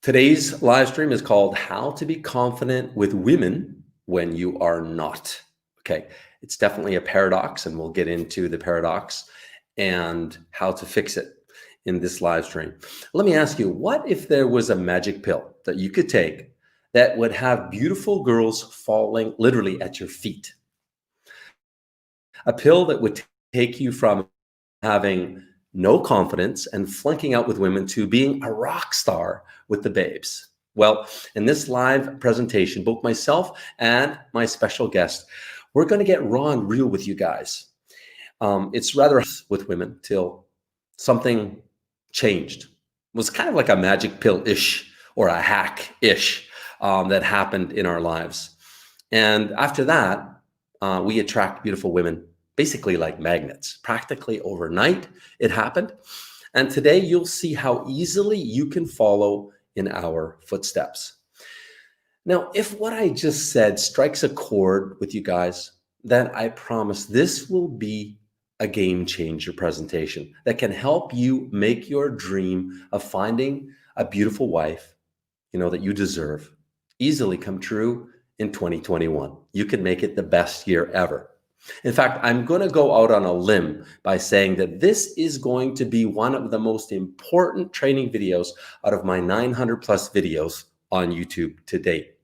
Today's live stream is called How to Be Confident with Women When You Are Not. Okay, it's definitely a paradox, and we'll get into the paradox and how to fix it in this live stream. Let me ask you, what if there was a magic pill that you could take that would have beautiful girls falling literally at your feet? A pill that would take you from having no confidence and flunking out with women to being a rock star with the babes. Well, in this live presentation, both myself and my special guest, we're going to get raw and real with you guys. It's rather with women till something changed. It was kind of like a magic pill-ish or a hack-ish that happened in our lives. And after that, we attract beautiful women basically like magnets. Practically overnight, it happened. And today you'll see how easily you can follow in our footsteps. Now, if what I just said strikes a chord with you guys, then I promise this will be a game changer presentation that can help you make your dream of finding a beautiful wife, that you deserve, easily come true in 2021. You can make it the best year ever. In fact, I'm going to go out on a limb by saying that this is going to be one of the most important training videos out of my 900 plus videos on YouTube to date.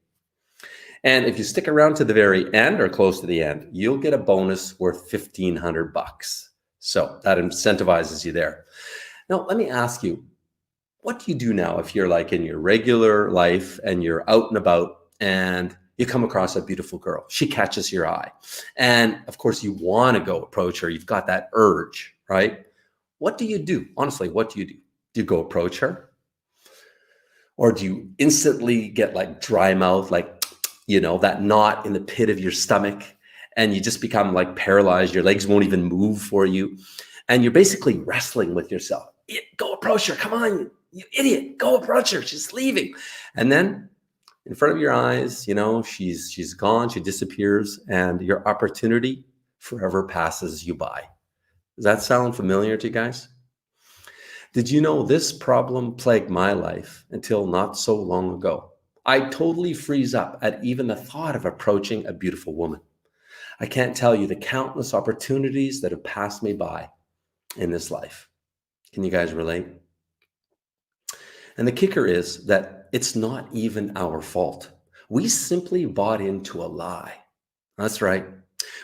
And if you stick around to the very end or close to the end, you'll get a bonus worth $1,500. So that incentivizes you there. Now, let me ask you, what do you do now if you're like in your regular life and you're out and about and you come across a beautiful girl? She catches your eye. And of course, you want to go approach her. You've got that urge, right? What do you do? Honestly, what do you do? Do you go approach her? Or do you instantly get like dry mouth, like, that knot in the pit of your stomach, and you just become like paralyzed? Your legs won't even move for you. And you're basically wrestling with yourself. Go approach her. Come on, you idiot. Go approach her. She's leaving. And then in front of your eyes, she's gone, she disappears, and your opportunity forever passes you by. Does that sound familiar to you guys? Did you know this problem plagued my life until not so long ago? I totally freeze up at even the thought of approaching a beautiful woman. I can't tell you the countless opportunities that have passed me by in this life. Can you guys relate? And the kicker is that it's not even our fault. We simply bought into a lie. That's right.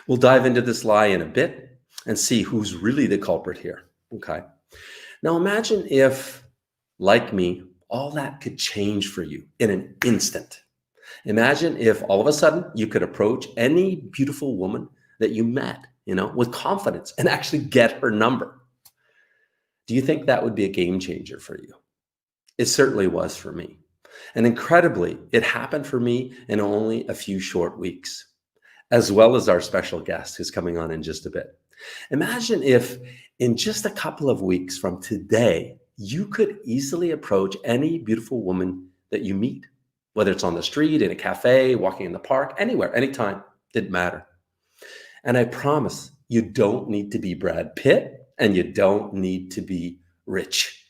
We'll dive into this lie in a bit and see who's really the culprit here. Okay. Now imagine if, like me, all that could change for you in an instant. Imagine if all of a sudden you could approach any beautiful woman that you met, with confidence and actually get her number. Do you think that would be a game changer for you? It certainly was for me. And incredibly, it happened for me in only a few short weeks, as well as our special guest who's coming on in just a bit. Imagine if in just a couple of weeks from today, you could easily approach any beautiful woman that you meet, whether it's on the street, in a cafe, walking in the park, anywhere, anytime, didn't matter. And I promise you don't need to be Brad Pitt and you don't need to be rich.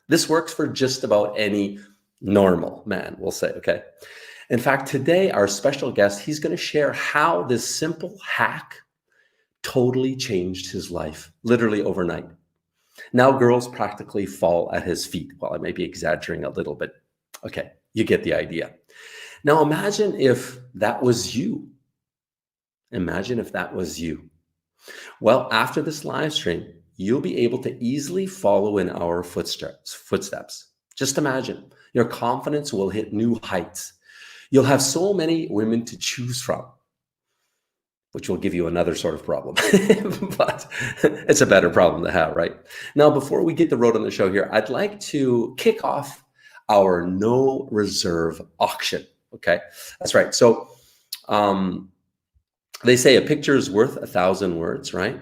This works for just about any normal man, we'll say, okay? In fact, today, our special guest, he's going to share how this simple hack totally changed his life, literally overnight. Now girls practically fall at his feet. Well, I may be exaggerating a little bit. Okay, you get the idea. Now imagine if that was you. Imagine if that was you. Well, after this live stream, you'll be able to easily follow in our footsteps. Just imagine, your confidence will hit new heights. You'll have so many women to choose from, which will give you another sort of problem, but it's a better problem to have, right? Now, before we get the road on the show here, I'd like to kick off our no reserve auction, okay? That's right. So they say a picture is worth 1,000 words, right?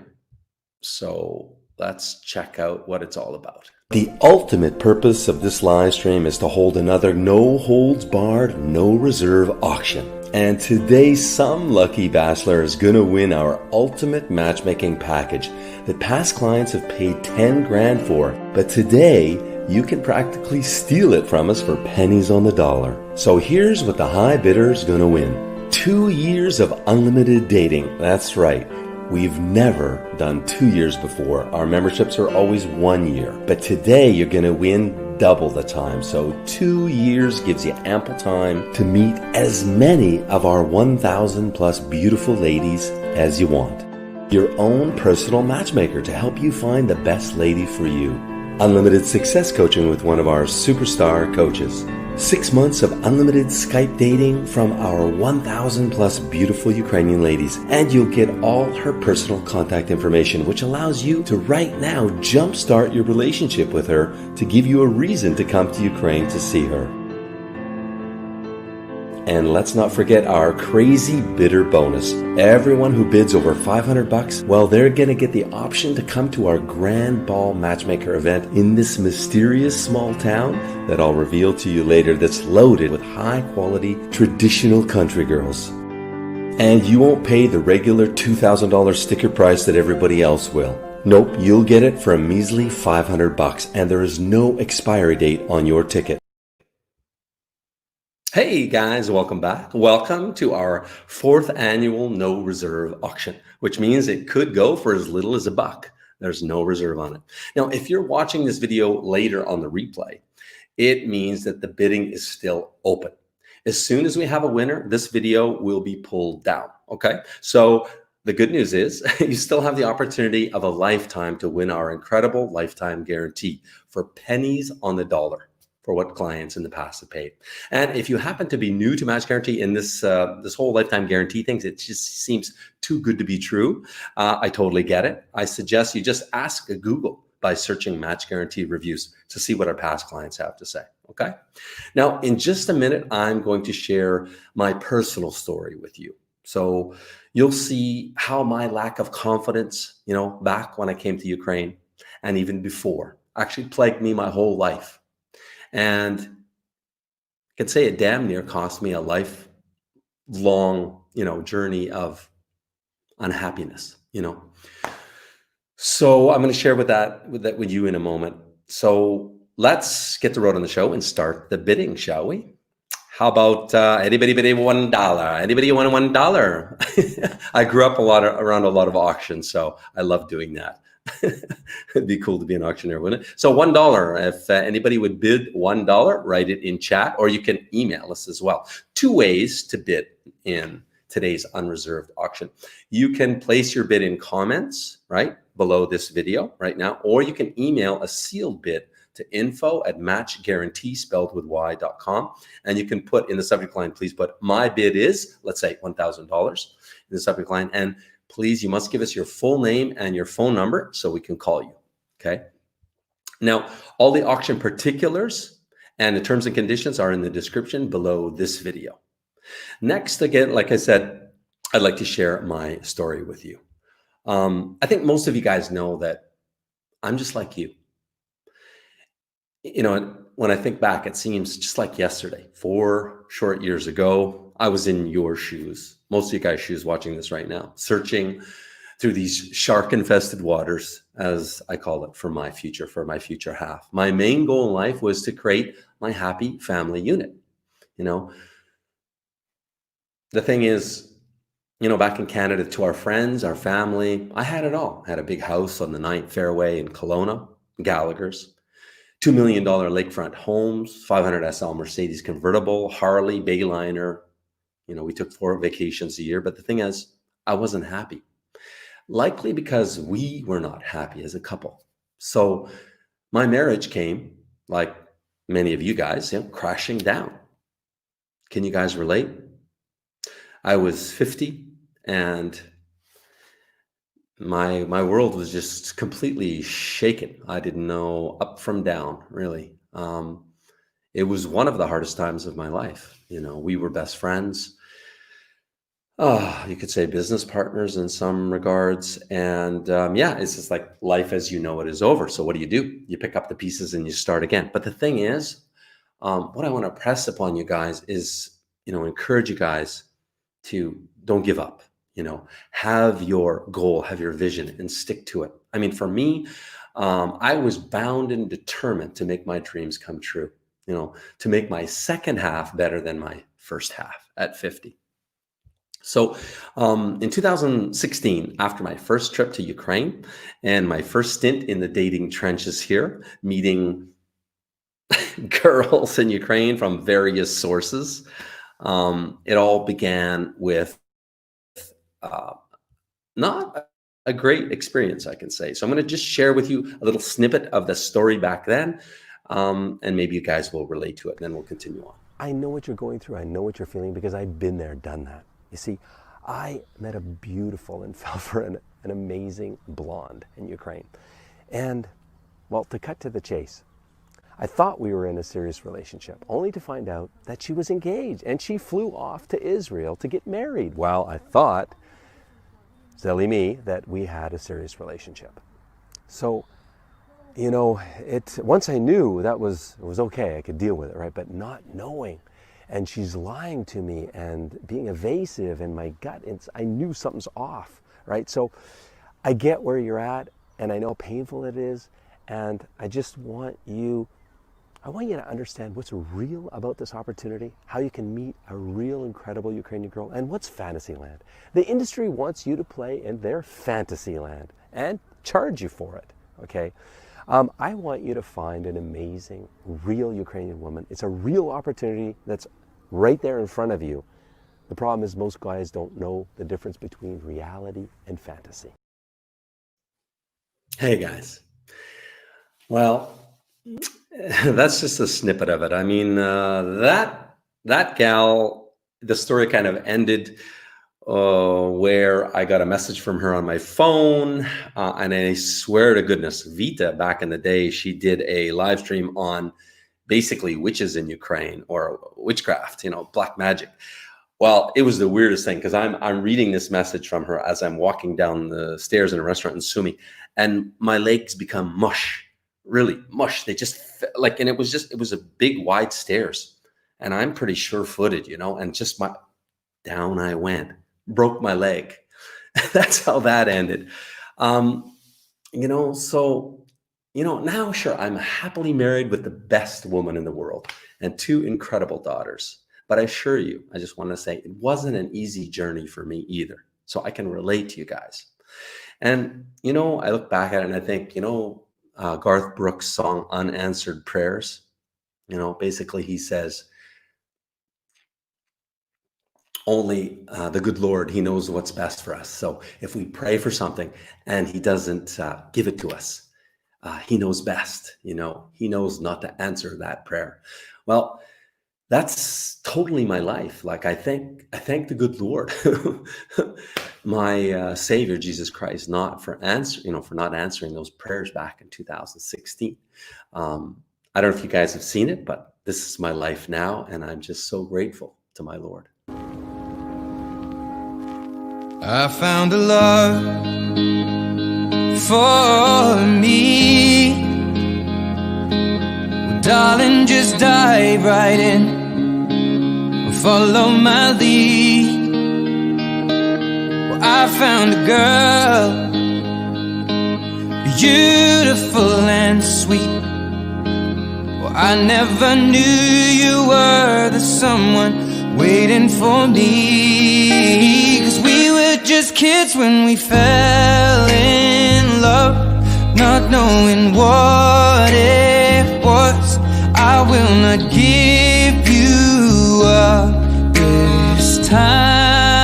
So let's check out what it's all about. The ultimate purpose of this live stream is to hold another no holds barred, no reserve auction. And today, some lucky bachelor is going to win our ultimate matchmaking package that past clients have paid 10 grand for. But today, you can practically steal it from us for pennies on the dollar. So here's what the high bidder's gonna win. 2 years of unlimited dating. That's right. We've never done 2 years before. Our memberships are always 1 year. But today you're gonna win double the time. So 2 years gives you ample time to meet as many of our 1,000 plus beautiful ladies as you want. Your own personal matchmaker to help you find the best lady for you. Unlimited success coaching with one of our superstar coaches. 6 months of unlimited Skype dating from our 1,000 plus beautiful Ukrainian ladies. And you'll get all her personal contact information, which allows you to right now jumpstart your relationship with her to give you a reason to come to Ukraine to see her. And let's not forget our crazy bidder bonus. Everyone who bids over $500, well, they're going to get the option to come to our Grand Ball Matchmaker event in this mysterious small town that I'll reveal to you later, that's loaded with high quality traditional country girls. And you won't pay the regular $2,000 sticker price that everybody else will. Nope, you'll get it for a measly $500, and there is no expiry date on your ticket. Hey guys, welcome back. Welcome to our 4th annual no reserve auction, which means it could go for as little as $1. There's no reserve on it. Now, if you're watching this video later on the replay, it means that the bidding is still open. As soon as we have a winner, this video will be pulled down. Okay. So the good news is you still have the opportunity of a lifetime to win our incredible lifetime guarantee for pennies on the dollar for what clients in the past have paid. And if you happen to be new to Match Guarantee in this whole lifetime guarantee things, it just seems too good to be true. I totally get it. I suggest you just ask Google by searching Match Guarantee reviews to see what our past clients have to say. Okay. Now, in just a minute, I'm going to share my personal story with you. So you'll see how my lack of confidence, back when I came to Ukraine and even before, actually plagued me my whole life. And I could say it damn near cost me a lifelong, journey of unhappiness, So I'm going to share with you in a moment. So let's get the road on the show and start the bidding, shall we? How about anybody bid $1? Anybody want $1? I grew up around a lot of auctions, so I love doing that. It'd be cool to be an auctioneer, wouldn't it? So $1. If anybody would bid $1, write it in chat, or you can email us as well. 2 ways to bid in today's unreserved auction. You can place your bid in comments right below this video right now, or you can email a sealed bid to info@matchguarantee spelled with y.com, and you can put in the subject line, please put my bid is, let's say $1,000 in the subject line, and please, you must give us your full name and your phone number so we can call you. Okay. Now, all the auction particulars and the terms and conditions are in the description below this video. Next, again, like I said, I'd like to share my story with you. I think most of you guys know that I'm just like you. When I think back, it seems just like yesterday, 4 short years ago, I was in your shoes, most of you guys' shoes watching this right now, searching through these shark-infested waters, as I call it, for my future half. My main goal in life was to create my happy family unit. The thing is, back in Canada, to our friends, our family, I had it all. I had a big house on the 9th Fairway in Kelowna, Gallagher's. $2 million lakefront homes, 500 SL Mercedes convertible, Harley, Bayliner. We took 4 vacations a year. But the thing is, I wasn't happy. Likely because we were not happy as a couple. So my marriage came, like many of you guys, crashing down. Can you guys relate? I was 50 and my world was just completely shaken. I didn't know up from down, really. It was one of the hardest times of my life. We were best friends. You could say business partners in some regards. And it's just like life as you know it is over. So what do? You pick up the pieces and you start again. But the thing is, what I want to press upon you guys is, encourage you guys to don't give up. Have your goal, have your vision, and stick to it. I mean, for me, I was bound and determined to make my dreams come true, to make my second half better than my first half at 50. So in 2016, after my first trip to Ukraine and my first stint in the dating trenches here, meeting girls in Ukraine from various sources, it all began with not a great experience, I can say. So I'm going to just share with you a little snippet of the story back then, and maybe you guys will relate to it, and then we'll continue on. I know what you're going through. I know what you're feeling because I've been there, done that. You see, I met a beautiful and fell for an amazing blonde in Ukraine. And, well, to cut to the chase, I thought we were in a serious relationship, only to find out that she was engaged and she flew off to Israel to get married. While I thought, silly me, that we had a serious relationship. So, once I knew it was okay, I could deal with it, right? But not knowing, and she's lying to me and being evasive, and my gut, I knew something's off, right? So I get where you're at, and I know how painful it is, and I just want you to understand what's real about this opportunity, how you can meet a real incredible Ukrainian girl, and what's fantasy land. The industry wants you to play in their fantasy land and charge you for it, okay? I want you to find an amazing, real Ukrainian woman. It's a real opportunity that's right there in front of you. The problem is most guys don't know the difference between reality and fantasy. Hey guys. Well, that's just a snippet of it. I mean, that gal, the story kind of ended where I got a message from her on my phone, and I swear to goodness, Vita, back in the day, she did a live stream on basically witches in Ukraine, or witchcraft, black magic. Well, it was the weirdest thing, because I'm reading this message from her as I'm walking down the stairs in a restaurant in Sumy, and my legs become mush, really mush. They just and it was a big wide stairs, and I'm pretty sure-footed, and just down I went. Broke my leg. That's how that ended. So, now sure, I'm happily married with the best woman in the world and 2 incredible daughters. But I assure you, I just want to say it wasn't an easy journey for me either. So I can relate to you guys. And, I look back at it and I think, Garth Brooks' song, Unanswered Prayers, basically he says, only the good Lord, he knows what's best for us. So if we pray for something and he doesn't give it to us, he knows best, he knows not to answer that prayer. Well, that's totally my life. Like I thank the good Lord, my Savior, Jesus Christ, not for not answering those prayers back in 2016. I don't know if you guys have seen it, but this is my life now. And I'm just so grateful to my Lord. I found a love for me. Well, darling, just dive right in, follow my lead. Well, I found a girl, beautiful and sweet. Well, I never knew you were the someone waiting for me. 'Cause we were just kids when we fell in love, not knowing what it was. I will not give you up this time.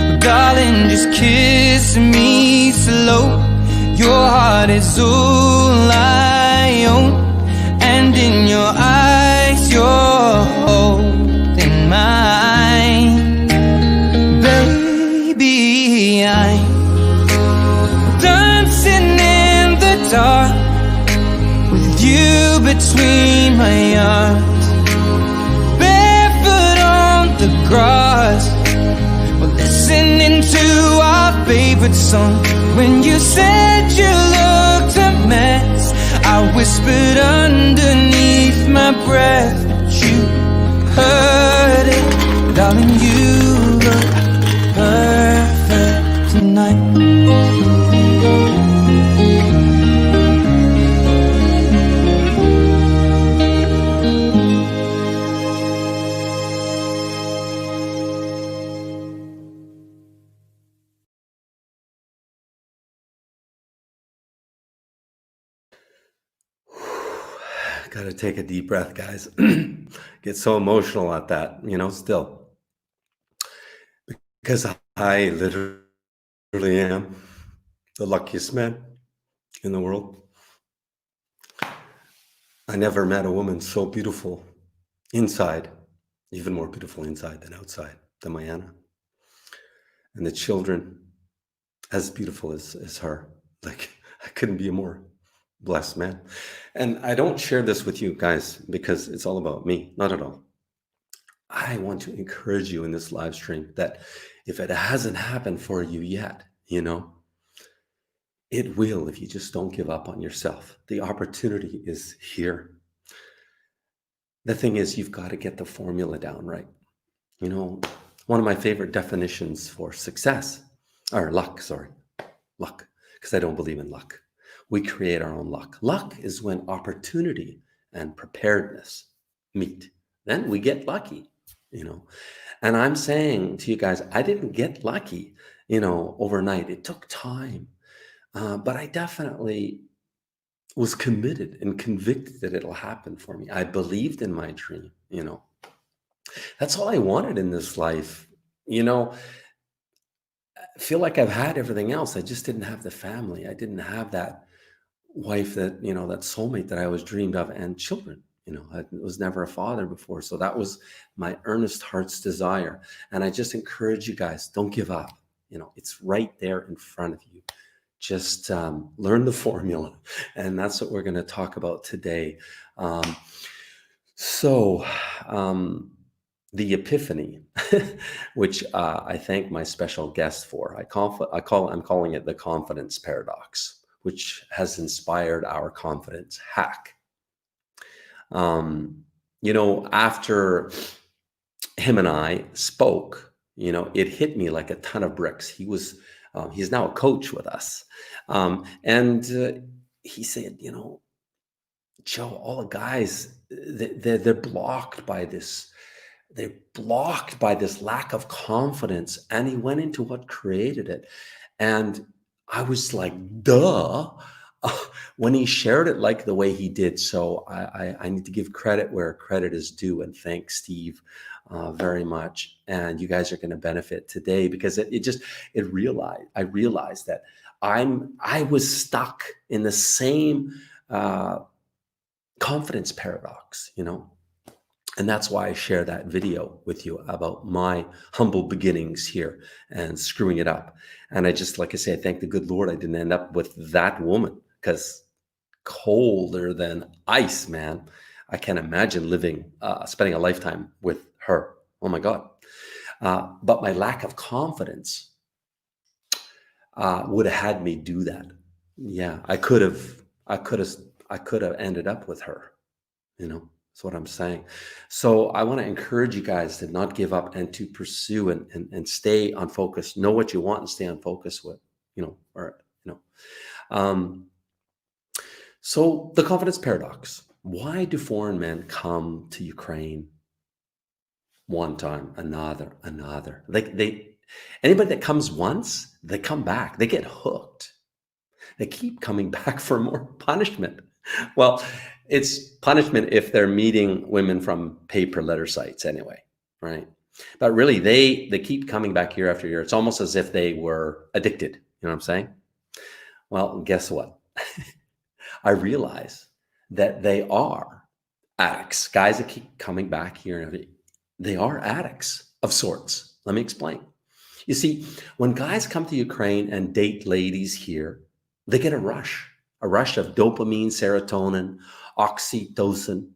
But darling, just kiss me slow. Your heart is all I own, and in your eyes you're holding mine. Baby, I'm dancing in the dark with you between my arms, barefoot on the grass. We're listening to our favorite song. When you said you looked a mess, I whispered underneath my breath, but you heard it. Darling, you look perfect tonight. Got to take a deep breath, guys. Get so emotional at that, still. Because I literally am the luckiest man in the world. I never met a woman so beautiful inside, even more beautiful inside than outside, than my Anna. And the children, as beautiful as her. Like, I couldn't be a more blessed man. And I don't share this with you guys because it's all about me. Not at all. I want to encourage you in this live stream that if it hasn't happened for you yet, it will if you just don't give up on yourself. The opportunity is here. The thing is, you've got to get the formula down right. One of my favorite definitions for success, or luck, because I don't believe in luck. We create our own luck. Luck is when opportunity and preparedness meet. Then we get lucky, And I'm saying to you guys, I didn't get lucky, overnight. It took time. But I definitely was committed and convicted that it'll happen for me. I believed in my dream, That's all I wanted in this life. I feel like I've had everything else. I just didn't have the family. I didn't have that wife that, that soulmate that I always dreamed of, and children. I was never a father before. So that was my earnest heart's desire. And I just encourage you guys, don't give up. It's right there in front of you. Just learn the formula. And that's what we're going to talk about today. The epiphany, which I thank my special guest for. I'm calling it the confidence paradox, which has inspired our confidence hack. After him and I spoke, it hit me like a ton of bricks. He's now a coach with us. And he said, Joe, all the guys, they're blocked by this. They're blocked by this lack of confidence. And he went into what created it. And I was like, duh, when he shared it like the way he did. So I need to give credit where credit is due. And thanks, Steve, very much. And you guys are going to benefit today because I realized that I was stuck in the same confidence paradox, And that's why I share that video with you about my humble beginnings here and screwing it up. And I just, like I say, I thank the good Lord I didn't end up with that woman, because colder than ice, man. I can't imagine spending a lifetime with her. Oh my God. But my lack of confidence would have had me do that. Yeah, I could have ended up with her, That's what I'm saying. So I want to encourage you guys to not give up and to pursue and stay on focus. Know what you want and stay on focus with, So the confidence paradox. Why do foreign men come to Ukraine one time, another? Anybody that comes once, they come back. They get hooked. They keep coming back for more punishment. Well, it's punishment if they're meeting women from pay-per-letter sites anyway, right? But really, they keep coming back year after year. It's almost as if they were addicted. You know what I'm saying? Well, guess what? I realize that they are addicts. Guys that keep coming back here, they are addicts of sorts. Let me explain. You see, when guys come to Ukraine and date ladies here, they get a rush of dopamine, serotonin, oxytocin.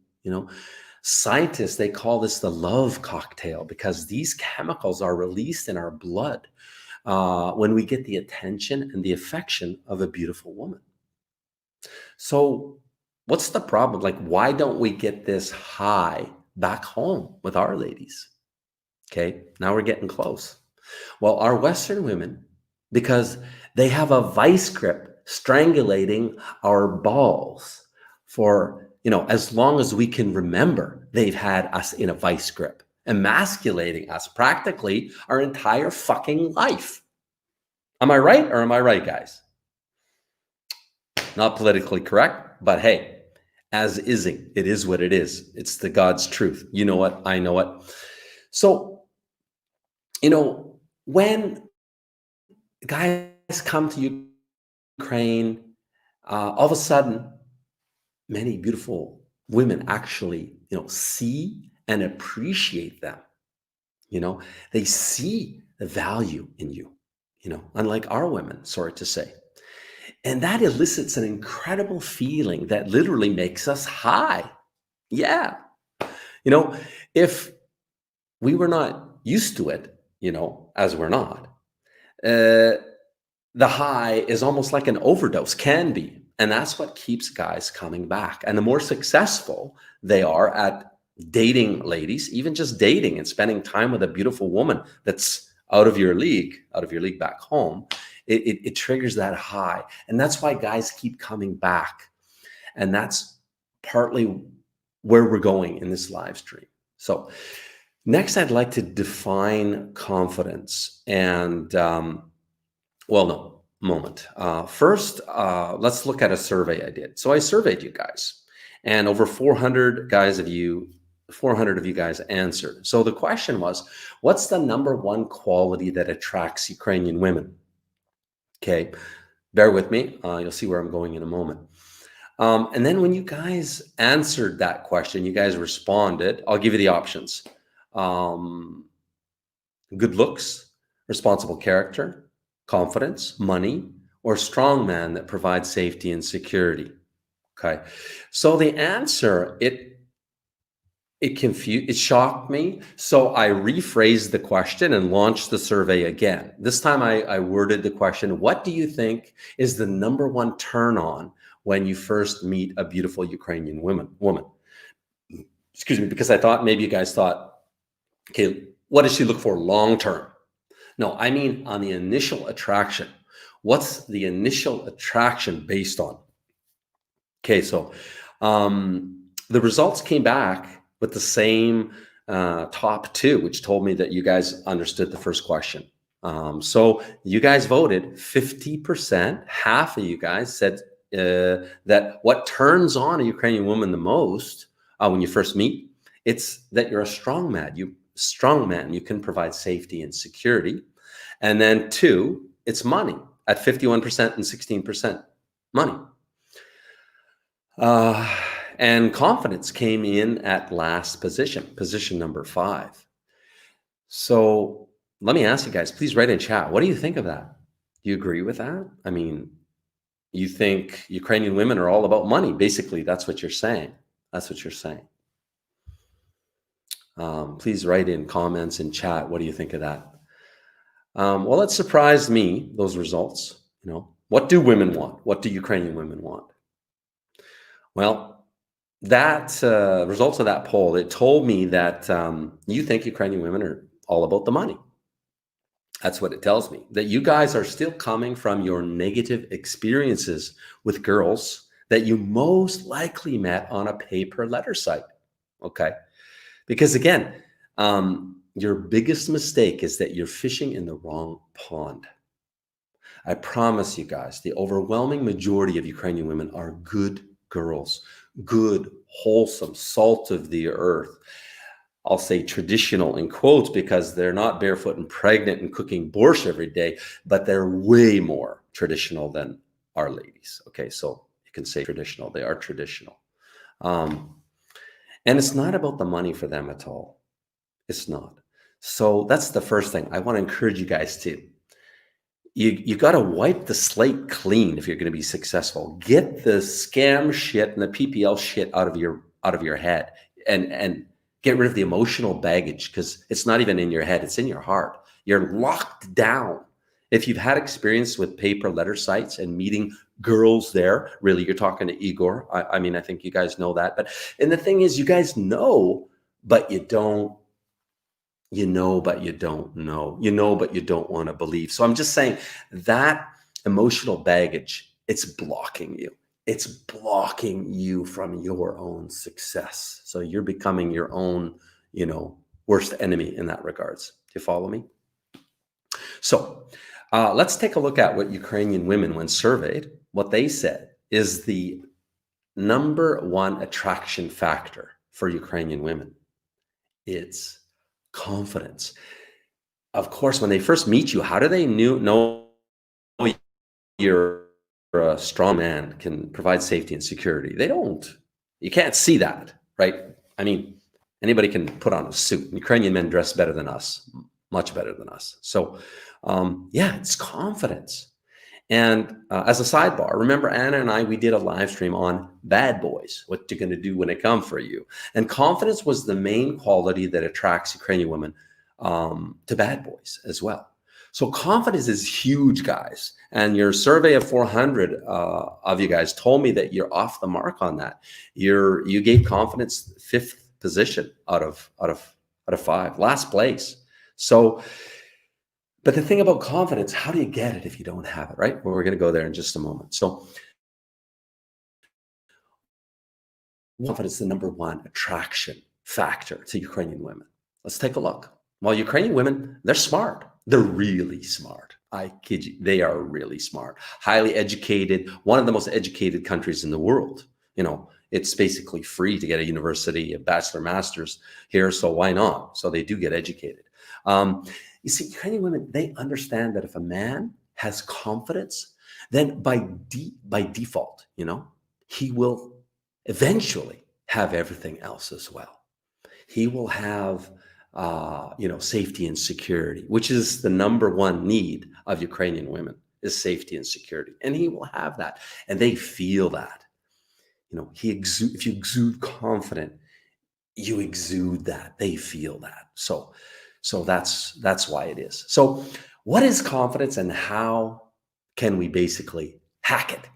Scientists, they call this the love cocktail because these chemicals are released in our blood when we get the attention and the affection of a beautiful woman. So what's the problem? Like, why don't we get this high back home with our ladies? Okay, now we're getting close. Well, our Western women, because they have a vice grip strangulating our balls for, as long as we can remember, they've had us in a vice grip, emasculating us practically our entire fucking life. Am I right or am I right, guys? Not politically correct, but hey, as ising. It is what it is. It's the God's truth. You know it. I know it. So, when guys come to Ukraine, all of a sudden, many beautiful women actually, see and appreciate them. They see the value in you, unlike our women, sorry to say. And that elicits an incredible feeling that literally makes us high. Yeah. If we were not used to it, as we're not, the high is almost like an overdose, can be. And that's what keeps guys coming back. And the more successful they are at dating ladies, even just dating and spending time with a beautiful woman that's out of your league back home, it triggers that high. And that's why guys keep coming back. And that's partly where we're going in this live stream. So next, I'd like to define confidence. And, first, let's look at a survey I did. So I surveyed you guys, and over 400 of you guys answered. So the question was, what's the number one quality that attracts Ukrainian women? Okay, bear with me. You'll see where I'm going in a moment. And then when you guys answered that question, you guys responded. I'll give you the options. Good looks, responsible character, confidence, money, or strong man that provides safety and security. Okay. So the answer, it shocked me. So I rephrased the question and launched the survey again. This time I worded the question, what do you think is the number one turn on when you first meet a beautiful Ukrainian woman? Excuse me, because I thought maybe you guys thought, okay, what does she look for long term? No, I mean on the initial attraction. What's the initial attraction based on? Okay, so the results came back with the same top two, which told me that you guys understood the first question. So you guys voted 50%, half of you guys said that what turns on a Ukrainian woman the most when you first meet, it's that you're a strong man. You can provide safety and security. And then two, it's money at 51% and 16% money. And confidence came in at last position number 5. So let me ask you guys, please write in chat. What do you think of that? Do you agree with that? I mean, you think Ukrainian women are all about money? Basically, that's what you're saying. Please write in comments in chat. What do you think of that? Well, it surprised me, those results. What do women want? What do Ukrainian women want? Well, that results of that poll, it told me that you think Ukrainian women are all about the money. That's what it tells me, that you guys are still coming from your negative experiences with girls that you most likely met on a pay-per-letter site. Okay. Because again, your biggest mistake is that you're fishing in the wrong pond. I promise you guys, the overwhelming majority of Ukrainian women are good girls, good, wholesome, salt of the earth. I'll say traditional in quotes because they're not barefoot and pregnant and cooking borscht every day, but they're way more traditional than our ladies. Okay, so you can say traditional. They are traditional. And it's not about the money for them at all. It's not. So that's the first thing I want to encourage you guys to. You got to wipe the slate clean if you're going to be successful. Get the scam shit and the PPL shit out of your head and get rid of the emotional baggage, because it's not even in your head, it's in your heart. You're locked down. If you've had experience with pay-per-letter sites and meeting girls there, really, you're talking to Igor. I mean, I think you guys know that. And the thing is, you guys know, but you don't. You know, but you don't know. You know, but you don't want to believe. So I'm just saying that emotional baggage, it's blocking you. It's blocking you from your own success. So you're becoming your own, worst enemy in that regards. Do you follow me? So let's take a look at what Ukrainian women, when surveyed, what they said is the number one attraction factor for Ukrainian women, it's confidence. Of course, when they first meet you, how do they know you're a strong man, can provide safety and security? They don't. You can't see that, right? I mean, anybody can put on a suit. Ukrainian men dress better than us, much better than us. So, yeah, it's confidence. And as a sidebar, remember Anna and I, we did a live stream on bad boys, what you're going to do when they come for you. And confidence was the main quality that attracts Ukrainian women to bad boys as well. So confidence is huge, guys. And your survey of 400 of you guys told me that you're off the mark on that. You gave confidence 5th position out of 5, last place. So, but the thing about confidence, how do you get it if you don't have it, right? Well, we're going to go there in just a moment. So confidence is the number one attraction factor to Ukrainian women. Let's take a look. Well, Ukrainian women, they're smart. They're really smart. I kid you, they are really smart, highly educated, one of the most educated countries in the world. You know, it's basically free to get a university, a bachelor, master's here, so why not? So they do get educated. You see, Ukrainian women, they understand that if a man has confidence, then by default, you know, he will eventually have everything else as well. He will have, safety and security, which is the number one need of Ukrainian women, is safety and security. And he will have that. And they feel that. You know, if you exude confident, you exude that. They feel that. So that's why it is. So what is confidence and how can we basically hack it?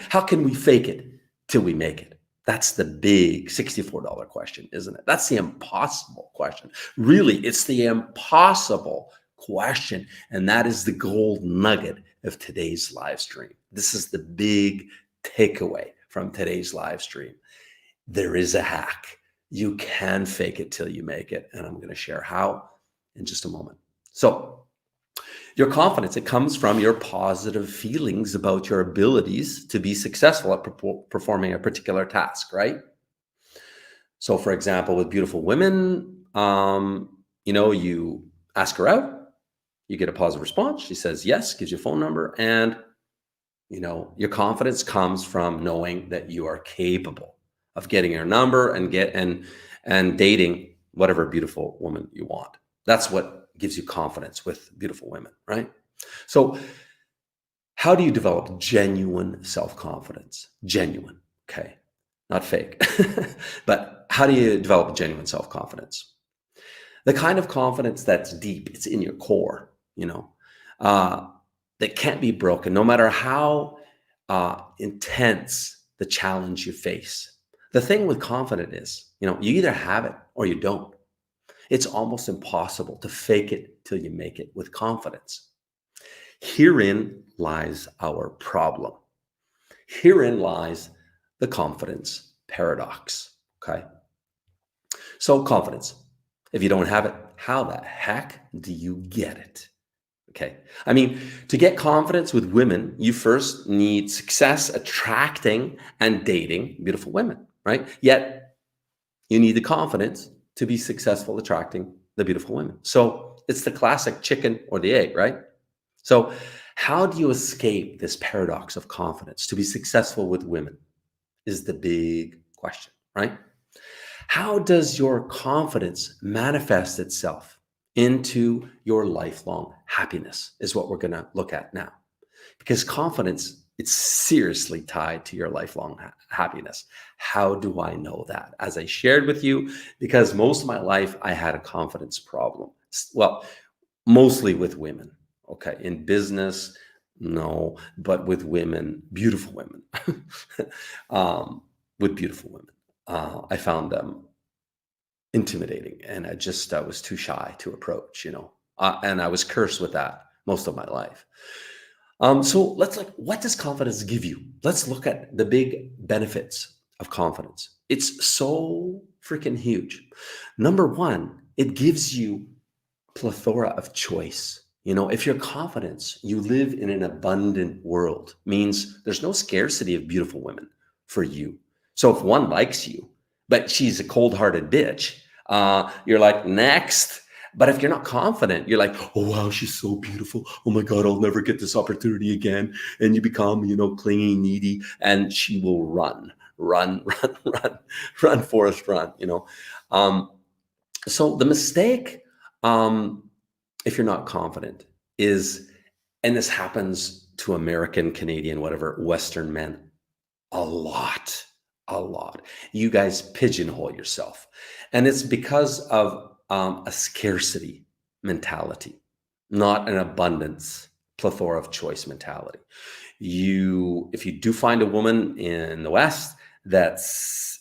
How can we fake it till we make it? That's the big $64 question, isn't it? That's the impossible question. Really, it's the impossible question. And that is the gold nugget of today's live stream. This is the big takeaway from today's live stream. There is a hack. You can fake it till you make it. And I'm going to share how in just a moment. So your confidence, it comes from your positive feelings about your abilities to be successful at performing a particular task, right? So for example, with beautiful women, you ask her out, you get a positive response. She says yes, gives you a phone number. And, your confidence comes from knowing that you are capable of getting her number and dating whatever beautiful woman you want. That's what gives you confidence with beautiful women, right? So how do you develop genuine self-confidence? Genuine, okay? Not fake. But how do you develop genuine self-confidence? The kind of confidence that's deep, it's in your core, that can't be broken, no matter how intense the challenge you face. The thing with confidence is, you either have it or you don't. It's almost impossible to fake it till you make it with confidence. Herein lies our problem. Herein lies the confidence paradox, okay? So confidence, if you don't have it, how the heck do you get it? Okay, I mean, to get confidence with women, you first need success attracting and dating beautiful women, right? Yet you need the confidence to be successful attracting the beautiful women. So it's the classic chicken or the egg, right? So how do you escape this paradox of confidence to be successful with women is the big question, right? How does your confidence manifest itself into your lifelong happiness is what we're going to look at now. Because confidence, it's seriously tied to your lifelong happiness. How do I know that? As I shared with you, because most of my life I had a confidence problem. Well, mostly with women, okay? In business, no, but with women, beautiful women, with beautiful women. I found them intimidating, and I was too shy to approach, and I was cursed with that most of my life. So what does confidence give you? Let's look at the big benefits of confidence. It's so freaking huge. Number one, it gives you plethora of choice. If you're confident, you live in an abundant world, means there's no scarcity of beautiful women for you. So if one likes you, but she's a cold-hearted bitch, you're like, next. But if you're not confident, you're like, oh, wow, she's so beautiful. Oh my God, I'll never get this opportunity again. And you become, clingy, needy, and she will run, run, run, run, run, Forrest, run, So the mistake, if you're not confident, is, and this happens to American, Canadian, whatever, Western men a lot, a lot. You guys pigeonhole yourself. And it's because of a scarcity mentality, not an abundance, plethora of choice mentality. If you do find a woman in the West that's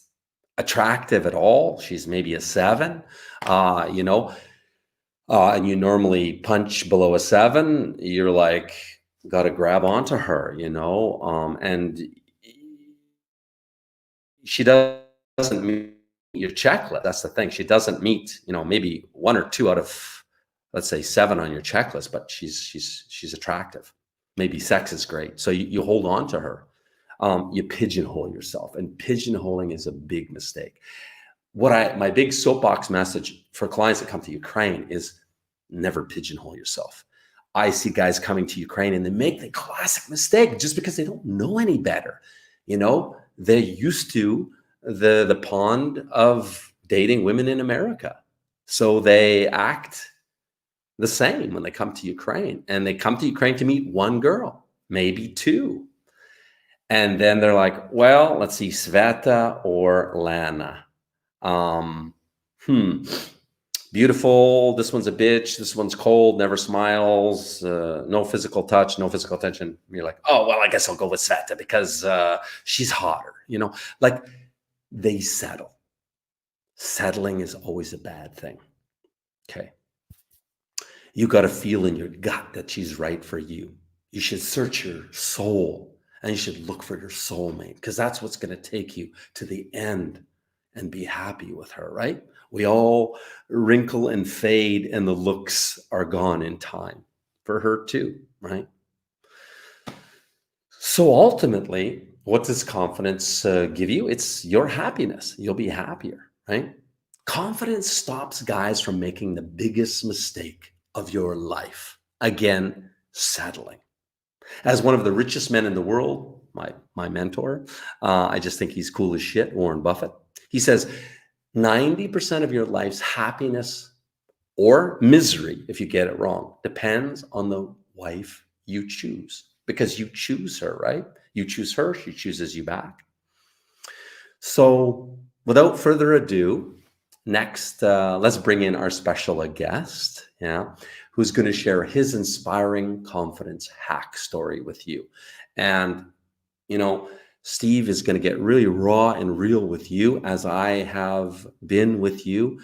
attractive at all, she's maybe a 7, and you normally punch below a 7, you're like, got to grab onto her, and she doesn't meet your checklist. That's the thing. She doesn't meet, maybe 1 or 2 out of, let's say, 7 on your checklist, but she's attractive. Maybe sex is great. So you hold on to her. You pigeonhole yourself, and pigeonholing is a big mistake. My big soapbox message for clients that come to Ukraine is never pigeonhole yourself. I see guys coming to Ukraine and they make the classic mistake just because they don't know any better. They're used to the pond of dating women in America. So they act the same when they come to Ukraine, and they come to Ukraine to meet one girl, maybe 2. And then they're like, well, let's see, Sveta or Lana. Beautiful. This one's a bitch. This one's cold, never smiles, no physical touch, no physical attention. You're like, oh, well, I guess I'll go with Sveta because she's hotter. Like, they settle. Settling is always a bad thing. Okay. You got to feel in your gut that she's right for you. You should search your soul, and you should look for your soulmate, because that's what's going to take you to the end and be happy with her, right? We all wrinkle and fade, and the looks are gone in time. For her too, right? So ultimately, what does confidence give you? It's your happiness. You'll be happier, right? Confidence stops guys from making the biggest mistake of your life. Again, settling. As one of the richest men in the world, my mentor, I just think he's cool as shit, Warren Buffett. He says, 90% of your life's happiness or misery, if you get it wrong, depends on the wife you choose, because you choose her, right? You choose her, she chooses you back. So without further ado, next, let's bring in our special guest, who's going to share his inspiring confidence hack story with you. And, Steve is going to get really raw and real with you, as I have been with you.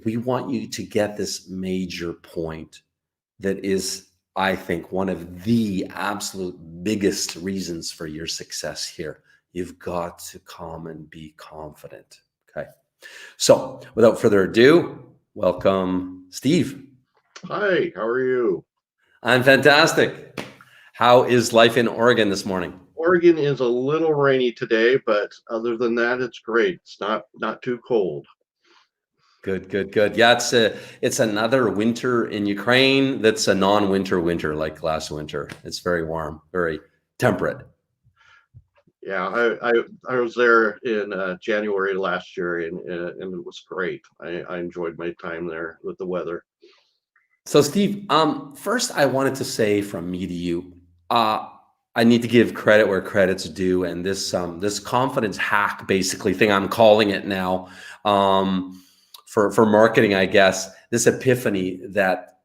We want you to get this major point that is, I think, one of the absolute biggest reasons for your success here. You've got to come and be confident. Okay. So without further ado, welcome, Steve. Hi, how are you? I'm fantastic. How is life in Oregon this morning? Oregon is a little rainy today, but other than that, it's great. It's not too cold. Good. Yeah, it's another winter in Ukraine that's a non-winter winter like last winter. It's very warm, very temperate. Yeah, I was there in January last year, and it was great. I enjoyed my time there with the weather. So, Steve, first I wanted to say from me to you, I need to give credit where credit's due, and this confidence hack, basically, thing I'm calling it now, for marketing, I guess, this epiphany that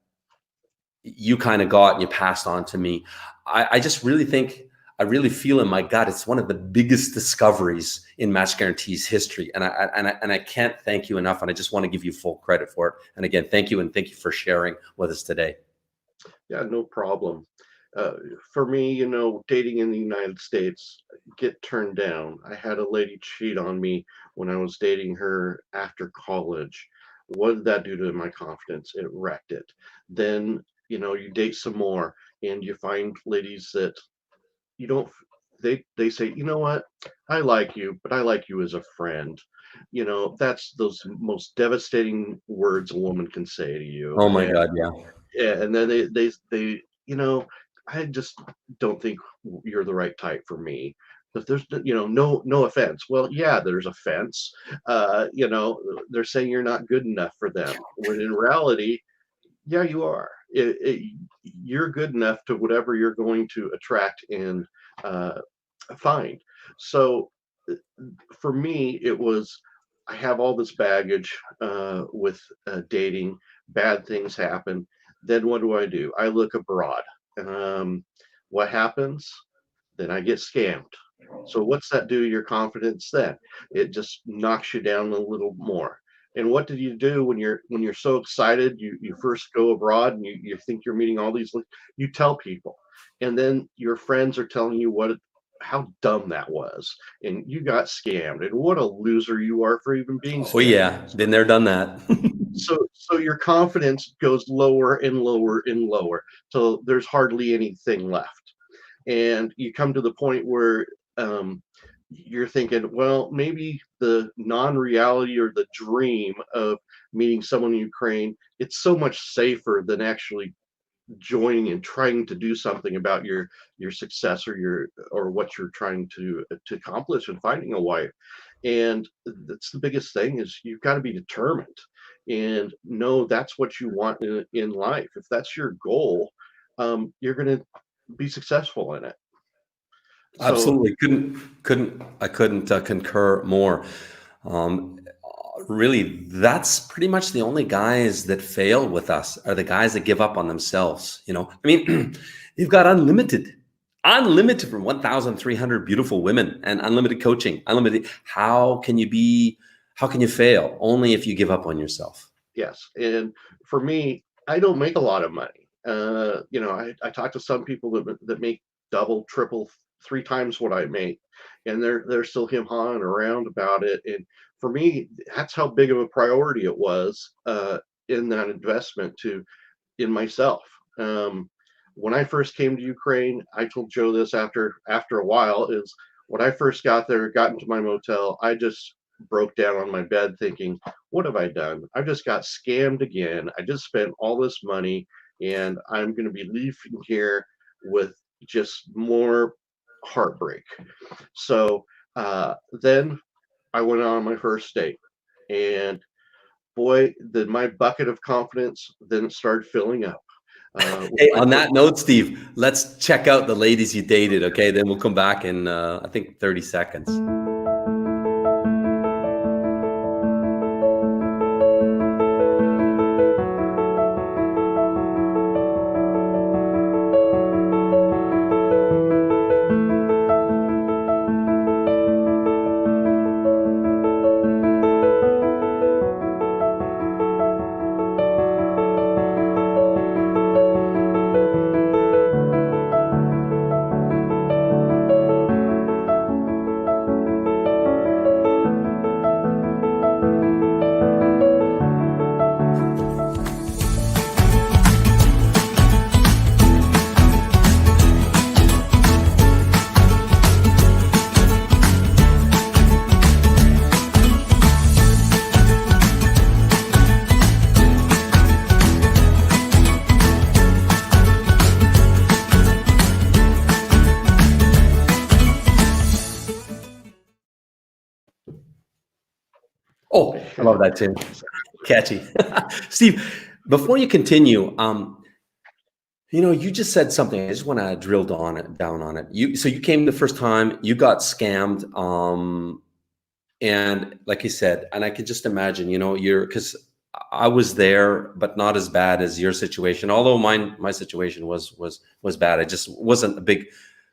you kind of got and you passed on to me. I just really think, I really feel in my gut, it's one of the biggest discoveries in Match Guarantee's history. And I can't thank you enough. And I just want to give you full credit for it. And again, thank you. And thank you for sharing with us today. Yeah, no problem. For me, dating in the United States, get turned down. I had a lady cheat on me when I was dating her after college. What did that do to my confidence? It wrecked it. Then, you date some more, and you find ladies that you don't they say, you know what, I like you, but I like you as a friend. That's those most devastating words a woman can say to you. Oh my And God, yeah. yeah, and then they I just don't think you're the right type for me. But there's no offense. Well, yeah, there's offense. They're saying you're not good enough for them, when in reality, yeah, you are. You're good enough to whatever you're going to attract and uh, find. So uh, for me, it was, I have all this baggage with dating. Bad things happen. Then what do? I look abroad. Um, what happens? Then I get scammed. So what's that do to your confidence then? It just knocks you down a little more. And what did you do when you're so excited? You first go abroad and you think you're meeting all these. You tell people, and then your friends are telling you how dumb that was, and you got scammed, and what a loser you are for even being Oh scammed. yeah, been there, done that. So your confidence goes lower and lower and lower till there's hardly anything left, and you come to the point where you're thinking, well, maybe the non-reality or the dream of meeting someone in Ukraine, it's so much safer than actually joining and trying to do something about your success or what you're trying to accomplish in finding a wife. And that's the biggest thing, is you've got to be determined and know that's what you want in life. If that's your goal, you're going to be successful in it. So Absolutely. I couldn't concur more. Um, really, that's pretty much the only guys that fail with us are the guys that give up on themselves. I mean, you've got unlimited from 1,300 beautiful women and unlimited coaching, unlimited. How can you fail? Only if you give up on yourself. yes, and for me, I don't make a lot of money. I talk to some people that make double, triple, three times what I make, and they're still him hawing around about it. And for me, that's how big of a priority it was in that investment in myself. Um, when I first came to Ukraine, I told Joe this after a while, is when I first got there, got into my motel, I just broke down on my bed thinking, what have I done? I just got scammed again. I just spent all this money, and I'm going to be leaving here with just more heartbreak. So then I went on my first date, and boy, did my bucket of confidence then start filling up. Hey, My on that note, Steve, let's check out the ladies you dated. Okay, then we'll come back in I think 30 seconds. Oh, I love that tune. Catchy. Steve, before you continue, you just said something. I just want to drill down on it. So you came the first time, you got scammed, and like you said, and I could just imagine, because I was there, but not as bad as your situation. Although my situation was bad. It just wasn't a big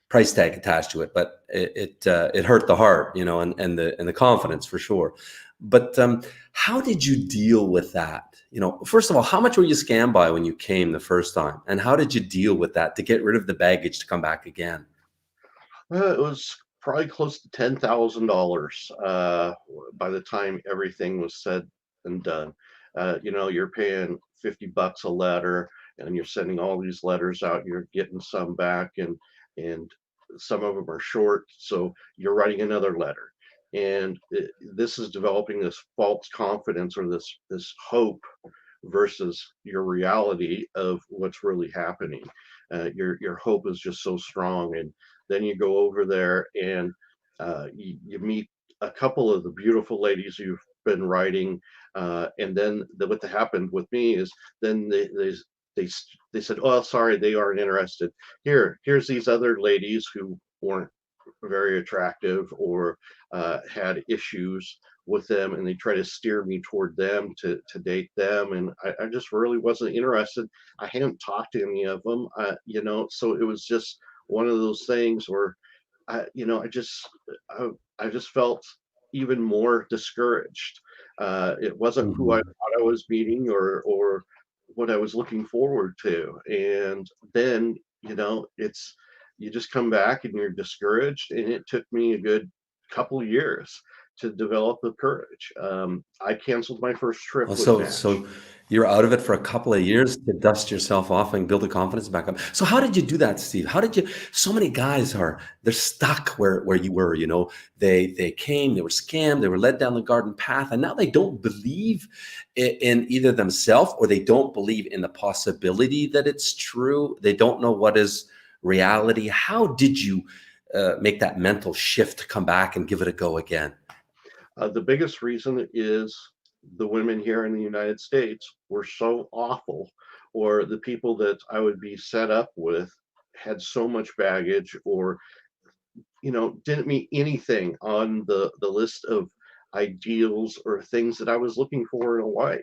price tag attached to it, but it hurt the heart, and the confidence for sure. But how did you deal with that? First of all, how much were you scammed by when you came the first time, and how did you deal with that to get rid of the baggage to come back again? It was probably close to $10,000 by the time everything was said and done. You're paying $50 a letter, and you're sending all these letters out. You're getting some back, and some of them are short, so you're writing another letter, and this is developing this false confidence, or this hope versus your reality of what's really happening. Your hope is just so strong, and then you go over there and you meet a couple of the beautiful ladies you've been writing, and then what happened with me is then they they said, "Oh, sorry, they aren't interested. Here's these other ladies who weren't very attractive or had issues with them, and they try to steer me toward them to date them, and I just really wasn't interested. I hadn't talked to any of them, so it was just one of those things where I, I just felt even more discouraged. It wasn't who I Mhm. thought I was meeting, or what I was looking forward to. And then, it's you just come back and you're discouraged. And it took me a good couple years to develop the courage. I canceled my first trip Oh, with so Match. you're out of it for a couple of years to dust yourself off and build the confidence back up. So how did you do that, Steve? How did you? So many guys they're stuck where you were. They came, they were scammed, they were led down the garden path, and now they don't believe in either themselves, or they don't believe in the possibility that it's true. They don't know what is reality. How did you make that mental shift to come back and give it a go again? The biggest reason is the women here in the United States were so awful, or the people that I would be set up with had so much baggage, or didn't meet anything on the list of ideals or things that I was looking for in a wife.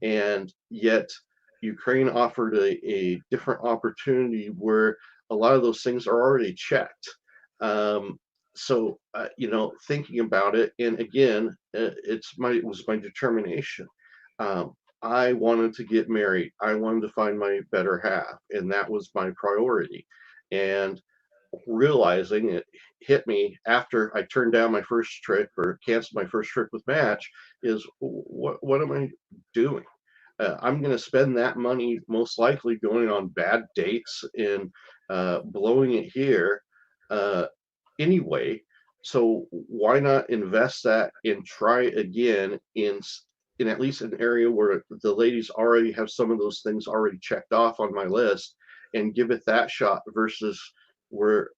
And yet Ukraine offered a different opportunity where a lot of those things are already checked. Thinking about it, and again, it was my determination. I wanted to get married. I wanted to find my better half, and that was my priority. And realizing it hit me after I turned down my first trip, or canceled my first trip with Match, is what am I doing? I'm going to spend that money most likely going on bad dates and blowing it here uh, anyway. So why not invest that and try again in at least an area where the ladies already have some of those things already checked off on my list, and give it that shot versus where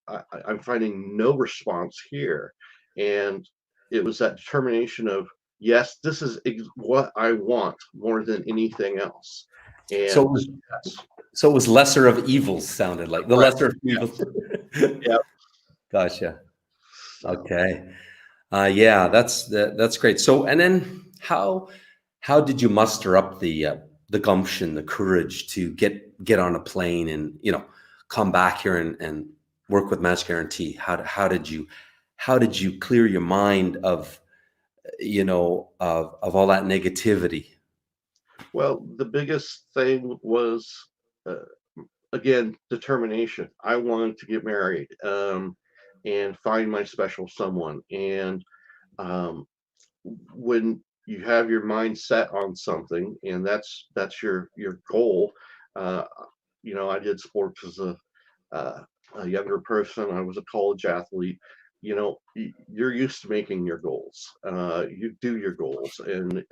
I'm finding no response here. And it was that determination of, yes, this is what I want more than anything else. So And it was that's so it was lesser of evils, sounded like the correct. lesser of evils. Yeah. Gotcha. So Okay. Yeah, that's great. So, and then how did you muster up the gumption, the courage to get on a plane and come back here and work with Match Guarantee? How did you clear your mind of of all that negativity? well, the biggest thing was, uh, again, determination. I wanted to get married, and find my special someone. And um, when you have your mind set on something, and that's your goal. uh, I did sports as uh, a younger person. I was a college athlete. You're used to making your goals. You do your goals, and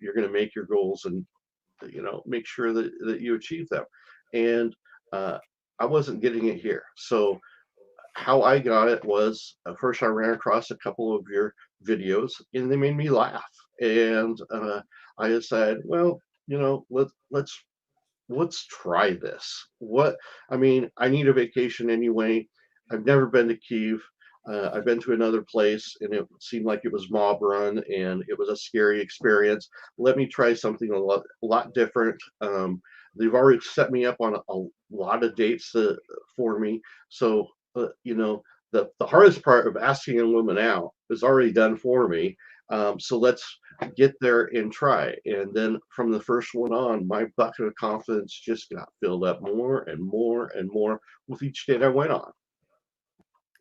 you're going to make your goals, and make sure that you achieve them. And uh, I wasn't getting it here. So how I got it was, first I ran across a couple of your videos, and they made me laugh. And I decided, well, let's try this. I mean, I need a vacation anyway. I've never been to Kiev. I've been to another place, and it seemed like it was mob run, and it was a scary experience. Let me try something a lot different. They've already set me up on a lot of dates for me. So, the hardest part of asking a woman out is already done for me. So let's get there and try. And then from the first one on, my bucket of confidence just got filled up more and more and more with each date I went on.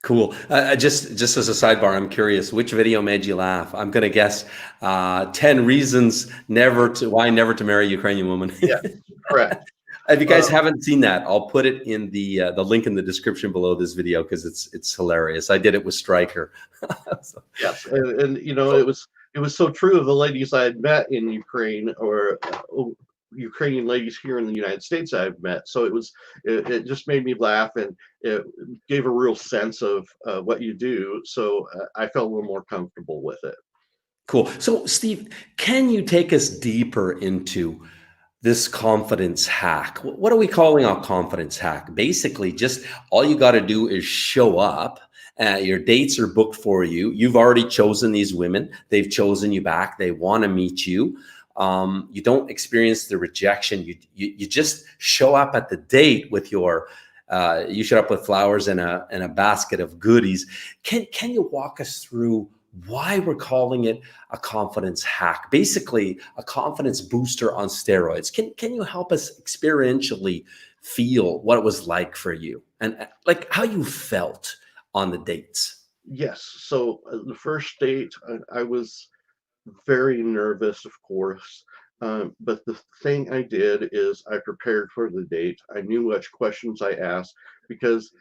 Cool. Just as a sidebar, I'm curious, which video made you laugh? I'm gonna guess 10 reasons why never to marry a Ukrainian woman. Yeah, correct. If you guys Uh, haven't seen that, I'll put it in the link in the description below this video because it's hilarious. I did it with Stryker. So, yes, and it was so true of the ladies I had met in Ukraine, or Ukrainian ladies here in the United States I've met. So it just made me laugh, and it gave a real sense of what you do. So I felt a little more comfortable with it. cool. So, Steve, can you take us deeper into this confidence hack? What are we calling a confidence hack? Basically, just all you got to do is show up. Your dates are booked for you. You've already chosen these women. They've chosen you back. They want to meet you. You don't experience the rejection. You just show up at the date with your. You show up with flowers and a basket of goodies. Can you walk us through why we're calling it a confidence hack, basically a confidence booster on steroids? Can you help us experientially feel what it was like for you and like how you felt on the dates? Yes. So the first date, I was very nervous, of course. But the thing I did is I prepared for the date. I knew which questions I asked because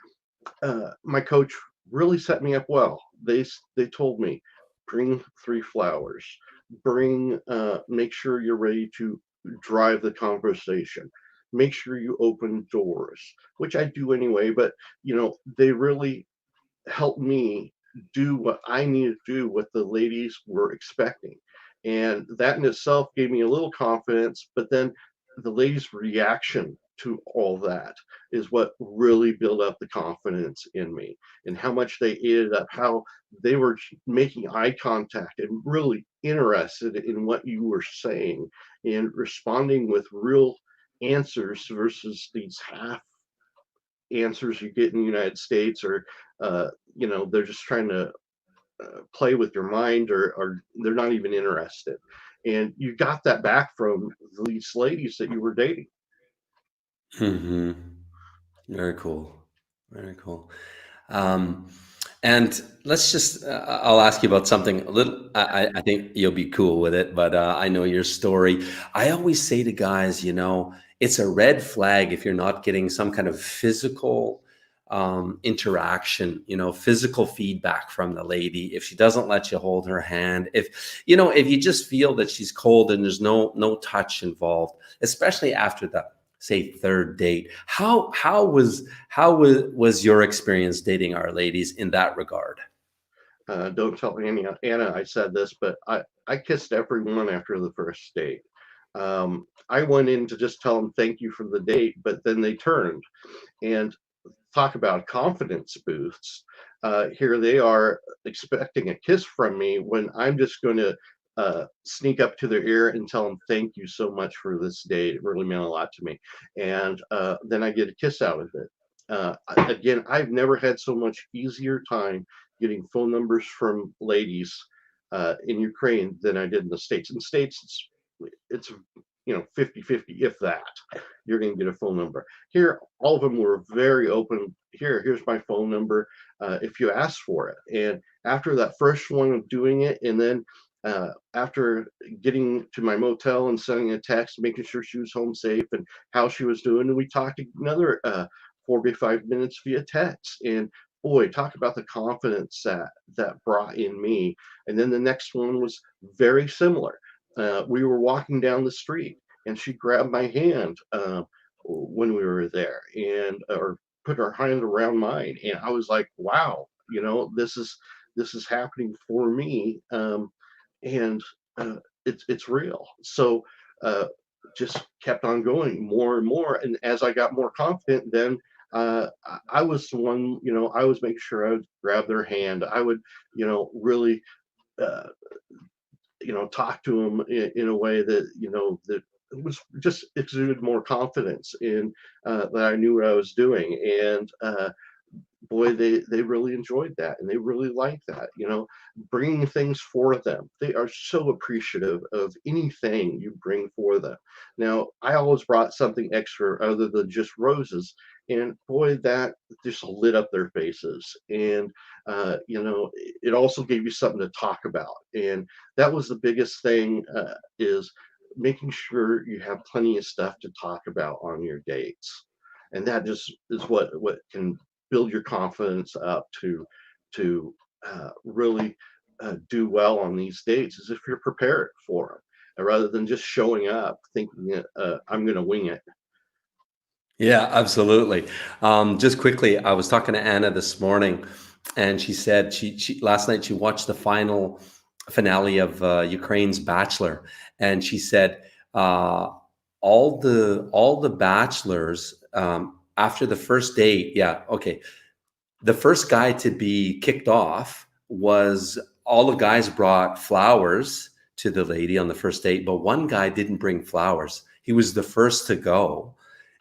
my coach really set me up well. They told me, bring 3 flowers, make sure you're ready to drive the conversation, make sure you open doors, which I do anyway. But they really helped me do what I needed to do, what the ladies were expecting. And that in itself gave me a little confidence. But then the ladies' reaction to all that is what really built up the confidence in me, and how much they ate it up, how they were making eye contact and really interested in what you were saying and responding with real answers versus these half answers you get in the United States, or they're just trying to play with your mind, or they're not even interested. And you got that back from these ladies that you were dating. Hmm. Very cool. Very cool. Um, and let's just, I'll ask you about something a little, I think you'll be cool with it, but I know your story. I always say to guys, it's a red flag if you're not getting some kind of physical interaction, physical feedback from the lady. If she doesn't let you hold her hand, if you just feel that she's cold and there's no touch involved, especially after the say third date. How was your experience dating our ladies in that regard? Don't tell Anna I said this, but I kissed everyone after the first date. I went in to just tell them thank you for the date, but then they turned. And talk about confidence boosts. Here they are expecting a kiss from me when I'm just going to sneak up to their ear and tell them thank you so much for this date. It really meant a lot to me. And then I get a kiss out of it. Again, I've never had so much easier time getting phone numbers from ladies in Ukraine than I did in the States. In the States, it's 50-50, if that, you're going to get a phone number. Here all of them were very open. Here's my phone number, if you ask for it. And after that first one of doing it, and then after getting to my motel and sending a text making sure she was home safe and how she was doing, and we talked another 45 minutes via text. And boy, talk about the confidence that brought in me. And then the next one was very similar. We were walking down the street, and she grabbed my hand when we were there, and or put her hand around mine, and I was like, "Wow, this is happening for me," and it's real. So uh, just kept on going more and more, and as I got more confident, then I was the one. I was making sure I would grab their hand. I would, really. Uh, talk to them in a way that that was just exuded more confidence in that I knew what I was doing. And boy, they really enjoyed that, and they really liked that. Bringing things for them. They are so appreciative of anything you bring for them. Now, I always brought something extra other than just roses, and boy, that just lit up their faces. And it also gave you something to talk about, and that was the biggest thing. Is making sure you have plenty of stuff to talk about on your dates, and that just is what can build your confidence up to really do well on these dates, is if you're prepared for them, rather than just showing up thinking that I'm going to wing it. Yeah, absolutely. Just quickly, I was talking to Anna this morning, and she said she last night she watched the final finale of Ukraine's Bachelor, and she said all the bachelors after the first date, yeah, okay, the first guy to be kicked off was all the guys brought flowers to the lady on the first date, but one guy didn't bring flowers. He was the first to go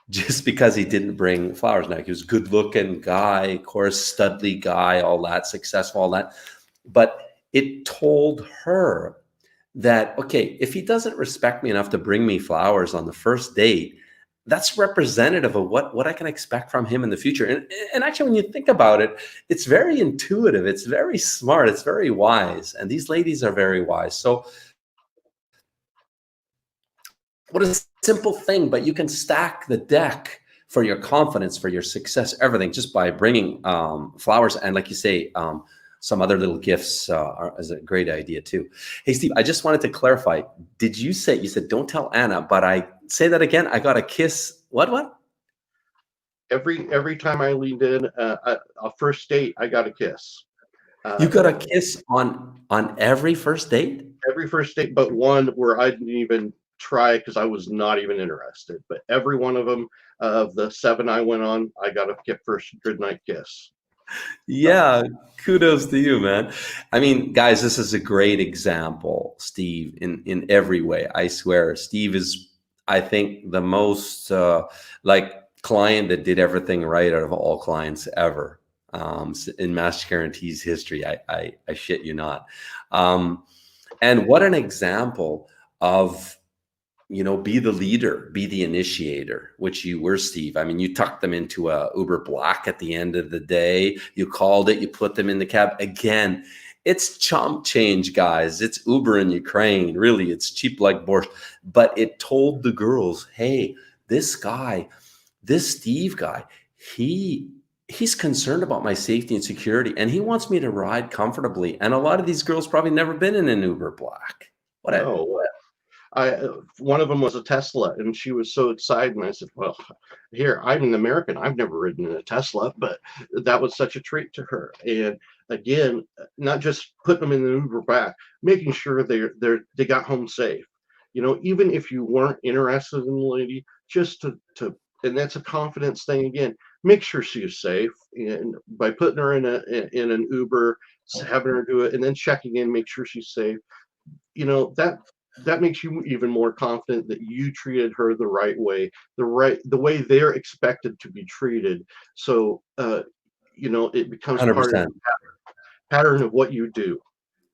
just because he didn't bring flowers. Now, he was a good looking guy, of course, studly guy, all that, successful, all that. But it told her that, okay, if he doesn't respect me enough to bring me flowers on the first date, that's representative of what I can expect from him in the future. And actually, when you think about it, it's very intuitive. It's very smart. It's very wise. And these ladies are very wise. So what a simple thing, but you can stack the deck for your confidence, for your success, everything, just by bringing flowers. And like you say, some other little gifts is a great idea too. Hey, Steve, I just wanted to clarify. Did you say, you said, don't tell Anna, but I say that again, I got a kiss. What? Every time I leaned in, a first date, I got a kiss. You got a kiss on every first date? Every first date, but one where I didn't even try because I was not even interested. But every one of them, of the 7 I went on, I got a first goodnight kiss. Yeah, kudos to you, man. I mean, guys, this is a great example, Steve, in every way. I swear, Steve is, I think, the most like client that did everything right out of all clients ever in Master Guarantee's history. I shit you not. And what an example of, be the leader, be the initiator, which you were, Steve. I mean, you tucked them into a Uber Black at the end of the day. You called it, you put them in the cab. Again, it's chump change, guys. It's Uber in Ukraine. Really, it's cheap like borscht. But it told the girls, hey, this guy, this Steve guy, he's concerned about my safety and security, and he wants me to ride comfortably. And a lot of these girls probably never been in an Uber Black. No, one of them was a Tesla, and she was so excited. And I said, "Well, here, I'm an American. I've never ridden in a Tesla, but that was such a treat to her." And again, not just putting them in the Uber back, making sure they got home safe. Even if you weren't interested in the lady, just to and that's a confidence thing again. Make sure she's safe, and by putting her in an Uber, having her do it, and then checking in, make sure she's safe. That makes you even more confident that you treated her the right way, the way they're expected to be treated. So it becomes part of 100%. the pattern of what you do.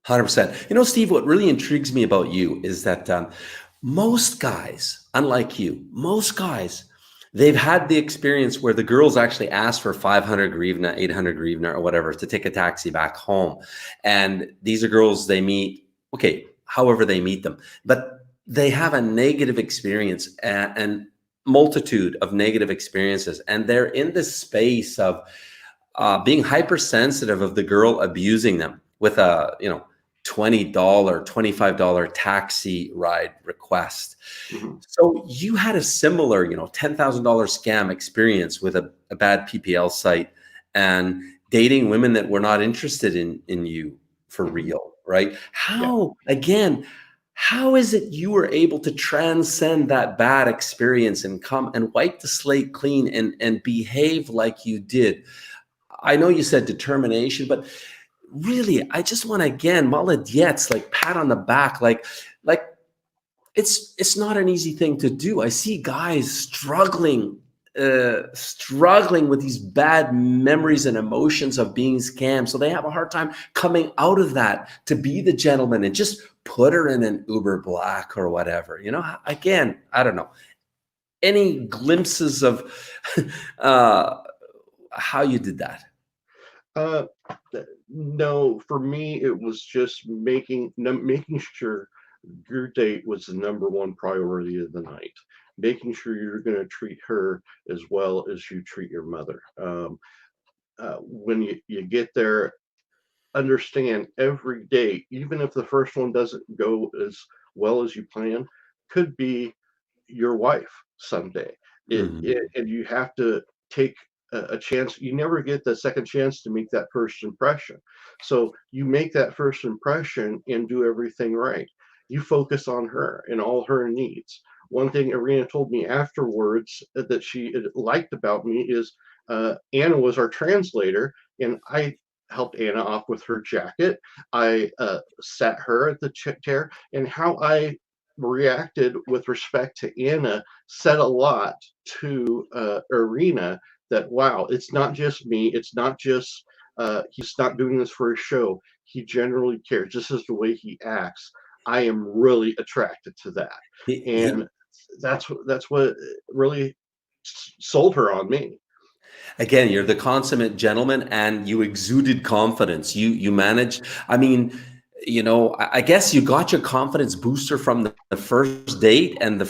100%. Steve, what really intrigues me about you is that most guys, unlike you, most guys, they've had the experience where the girls actually ask for 500 grivna, 800 grivna, or whatever to take a taxi back home. And these are girls they meet, okay, however they meet them, but they have a negative experience and multitude of negative experiences. And they're in this space of being hypersensitive of the girl abusing them with a, $20, $25 taxi ride request. Mhm. So you had a similar, $10,000 scam experience with a bad PPL site and dating women that were not interested in you for real, right? How is it you were able to transcend that bad experience and come and wipe the slate clean and behave like you did? I know you said determination, but really, I just want to, again, molodiets, like pat on the back, like it's not an easy thing to do. I see guys struggling with these bad memories and emotions of being scammed. So they have a hard time coming out of that to be the gentleman and just put her in an Uber Black or whatever. Again, I don't know. Any glimpses of how you did that? No, for me, it was just making sure your date was the #1 priority of the night, making sure you're going to treat her as well as you treat your mother. When you get there, understand every day, even if the first one doesn't go as well as you plan, could be your wife someday. Mhm. And you have to take a chance. You never get the second chance to make that first impression. So you make that first impression and do everything right. You focus on her and all her needs. One thing Irina told me afterwards that she liked about me is Anna was our translator, and I helped Anna off with her jacket. I sat her at the chair, and how I reacted with respect to Anna said a lot to Irina, that wow, it's not just me, it's not just he's not doing this for a show. He generally cares. This is the way he acts. I am really attracted to that, He and that's what really sold her on me. Again, you're the consummate gentleman, and you exuded confidence. You managed. I mean, I guess you got your confidence booster from the first date and the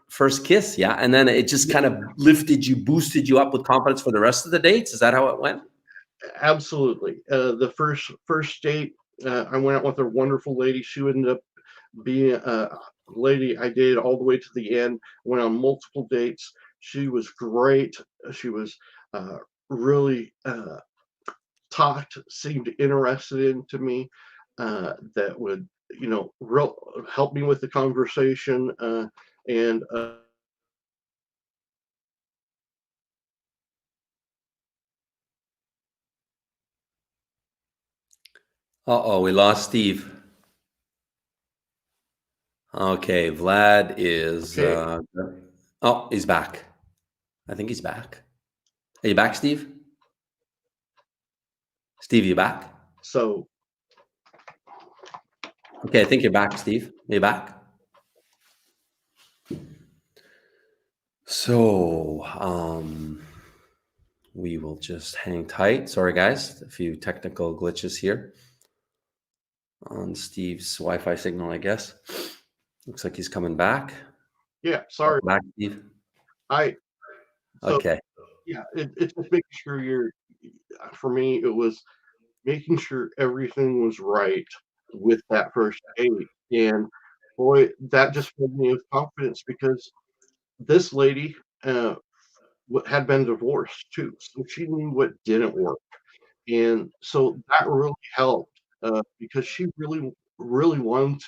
first kiss, yeah, and then it just kind of lifted you, boosted you up with confidence for the rest of the dates. Is that how it went? Absolutely. The first date, I went out with a wonderful lady. She ended up being a lady I dated all the way to the end. Went on multiple dates. She was great. She was really talked, seemed interested into me. That would, real help me with the conversation. And Uh-oh, we lost Steve. Okay, Vlad is okay, oh, he's back. I think he's back. Are you back, Steve? Steve, you back? so Okay, I think you're back, Steve. Are you back? So, we will just hang tight. Sorry, guys, a few technical glitches here on Steve's Wi-Fi signal, I guess. Looks like he's coming back. yeah, sorry. Back, Steve. I so Okay. yeah, it's just making sure you're. For me, it was making sure everything was right with that first date. And boy, that just filled me with confidence because this lady had been divorced too. So she knew what didn't work. And so that really helped because she really, really wanted to.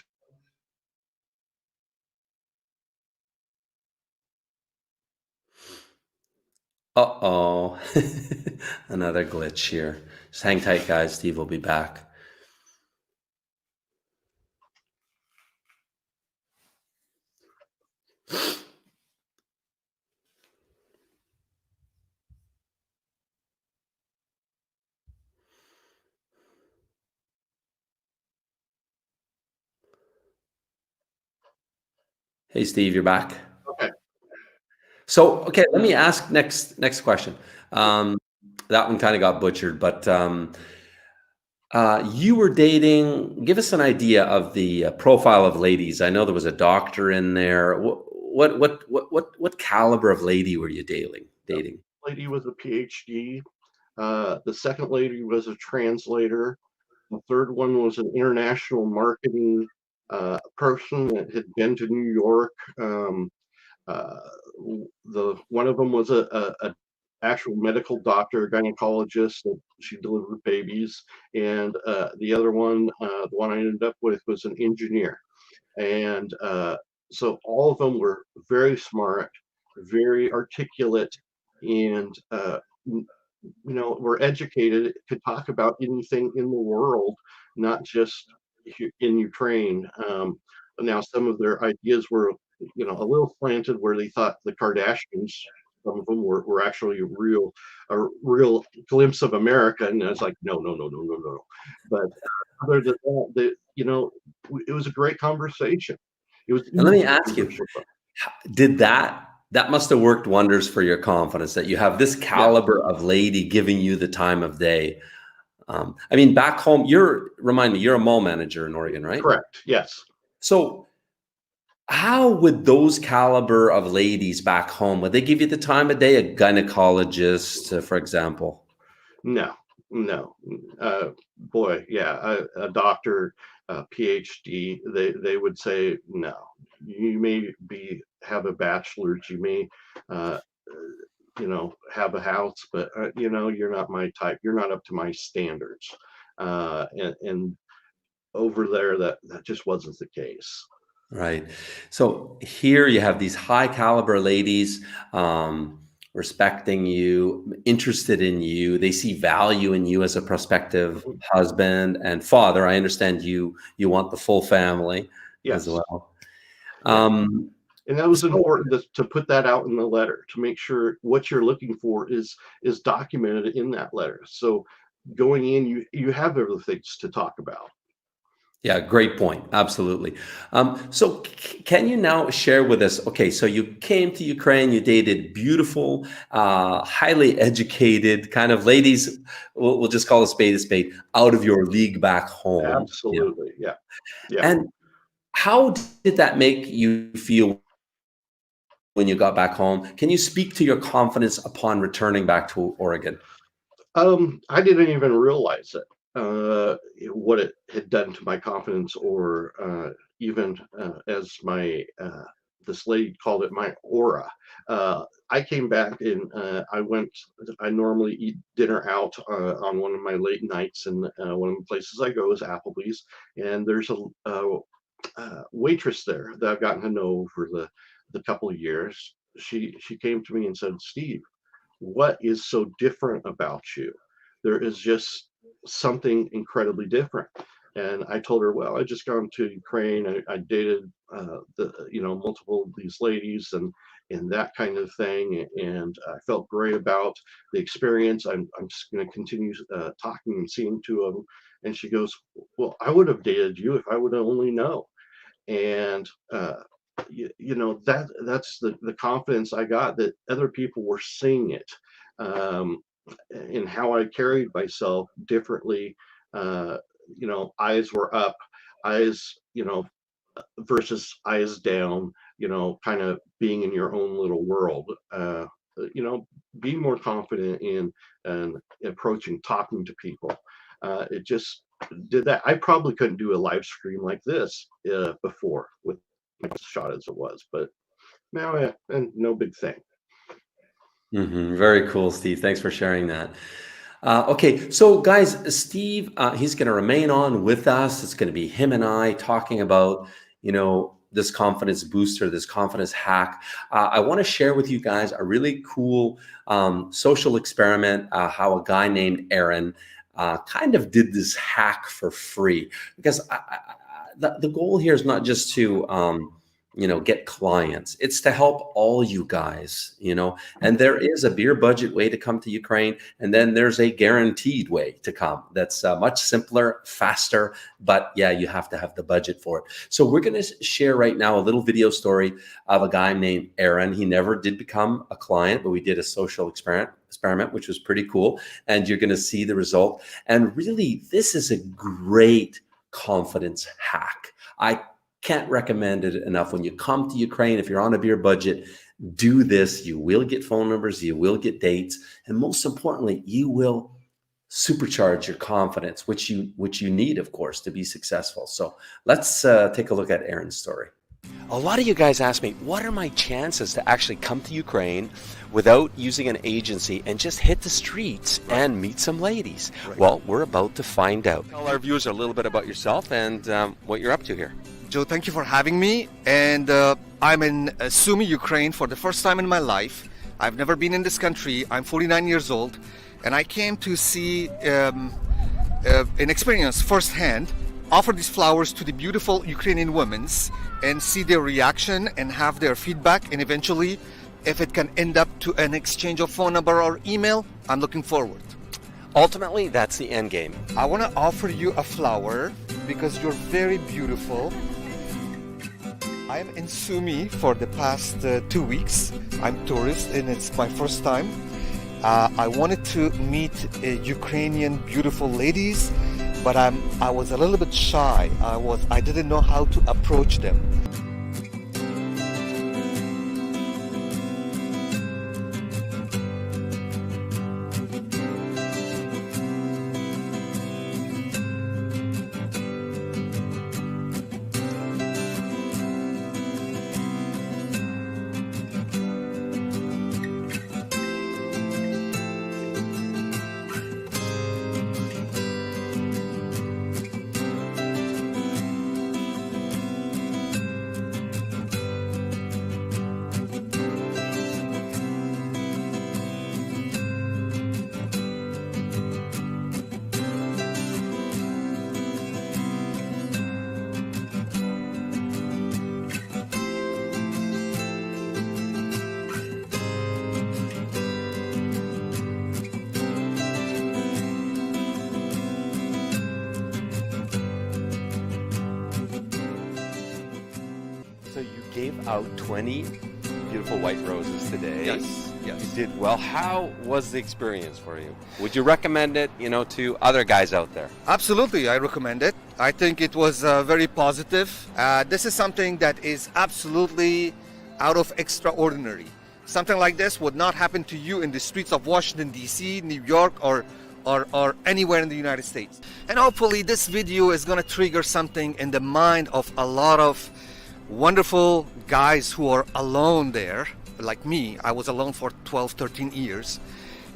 Uh-oh. Another glitch here. Just hang tight, guys. Steve will be back. Hey, Steve, you're back. Okay. So, okay, let me ask next question. That one kind of got butchered, but you were dating. Give us an idea of the profile of ladies. I know there was a doctor in there. What caliber of lady were you dating? Dating. Lady was a PhD. The second lady was a translator. The third one was an international marketing person that had been to New York. Uh, the one of them was a actual medical doctor, gynecologist that she delivered babies, and the other one, the one I ended up with, was an engineer. And so all of them were very smart, very articulate, and were educated, could talk about anything in the world, not just in Ukraine. Now, some of their ideas were, a little slanted, where they thought the Kardashians, some of them were actually a real glimpse of America, and I was like, no, no, no, no, no, no. But other than that, it was a great conversation. It was And let easy me to ask you, converse with them. did that must have worked wonders for your confidence that you have this Yeah. caliber of lady giving you the time of day? I mean, back home, remind me, you're a mall manager in Oregon, right? Correct. Yes. So how would those caliber of ladies back home, would they give you the time of day, a gynecologist, for example? No, no. Boy, yeah, a doctor, a PhD, they would say no. You may have a bachelor's, you may, uh, have a house, but you're not my type. You're not up to my standards. And over there, that just wasn't the case. Right. So here you have these high caliber ladies, respecting you, interested in you. They see value in you as a prospective husband and father. I understand you want the full family as Yes. well. Yeah. Um, And that was so important to put that out in the letter, to make sure what you're looking for is documented in that letter. So going in, you have everything to talk about. yeah, great point. Absolutely. So can you now share with us? Okay, so you came to Ukraine, you dated beautiful, highly educated kind of ladies. We'll just call a spade, out of your league back home. Yeah. Absolutely. Yeah. Yeah. And how did that make you feel when you got back home? Can you speak to your confidence upon returning back to Oregon? I didn't even realize it, what it had done to my confidence, or even as my this lady called it, my aura. I came back and I normally eat dinner out on one of my late nights, and one of the places I go is Applebee's, and there's a waitress there that I've gotten to know over the couple of years. She came to me and said, "Steve, what is so different about you? There is just something incredibly different." And I told her, well, I just gone to Ukraine. I dated multiple of these ladies and that kind of thing, and I felt great about the experience. I'm just going to continue talking and seeing to them. And she goes, well, I would have dated you if I would have only known. And that's the confidence I got, that other people were seeing it, in how I carried myself differently. Eyes were up, eyes, versus eyes down, kind of being in your own little world. Being more confident in and approaching, talking to people. It just did that. I probably couldn't do a live stream like this before, with my shot as it was, but now, and no big thing. Very cool, Steve. Thanks for sharing that. Okay, so guys, Steve, he's going to remain on with us. It's going to be him and I talking about, this confidence booster, this confidence hack. I want to share with you guys a really cool social experiment, how a guy named Aaron kind of did this hack for free, because the goal here is not just to get clients. It's to help all you guys, and there is a beer budget way to come to Ukraine. And then there's a guaranteed way to come. That's much simpler, faster, but yeah, you have to have the budget for it. So we're going to share right now a little video story of a guy named Aaron. He never did become a client, but we did a social experiment, which was pretty cool. And you're going to see the result. And really, this is a great confidence hack. I can't recommend it enough. When you come to Ukraine, if you're on a beer budget, do this. You will get phone numbers, you will get dates, and most importantly, you will supercharge your confidence, which you need, of course, to be successful. So let's take a look at Aaron's story. A lot of you guys ask me, what are my chances to actually come to Ukraine without using an agency and just hit the streets and meet some ladies? Right. Well, we're about to find out. Tell our viewers a little bit about yourself and what you're up to here. Joe, thank you for having me. And I'm in Sumy, Ukraine for the first time in my life. I've never been in this country. I'm 49 years old. And I came to see an experience firsthand, offer these flowers to the beautiful Ukrainian women and see their reaction and have their feedback. And eventually, if it can end up to an exchange of phone number or email, I'm looking forward. Ultimately, that's the end game. I want to offer you a flower because you're very beautiful. I am in Sumy for the past 2 weeks. I'm tourist and it's my first time. I wanted to meet Ukrainian beautiful ladies, but I was a little bit shy. I didn't know how to approach them. So you gave out 20 beautiful white roses today. Yes. You did well. How was the experience for you? Would you recommend it, to other guys out there? Absolutely, I recommend it. I think it was very positive. This is something that is absolutely out of extraordinary. Something like this would not happen to you in the streets of Washington, D.C., New York, or anywhere in the United States. And hopefully this video is going to trigger something in the mind of a lot of wonderful guys who are alone there, like me. I was alone for 12, 13 years,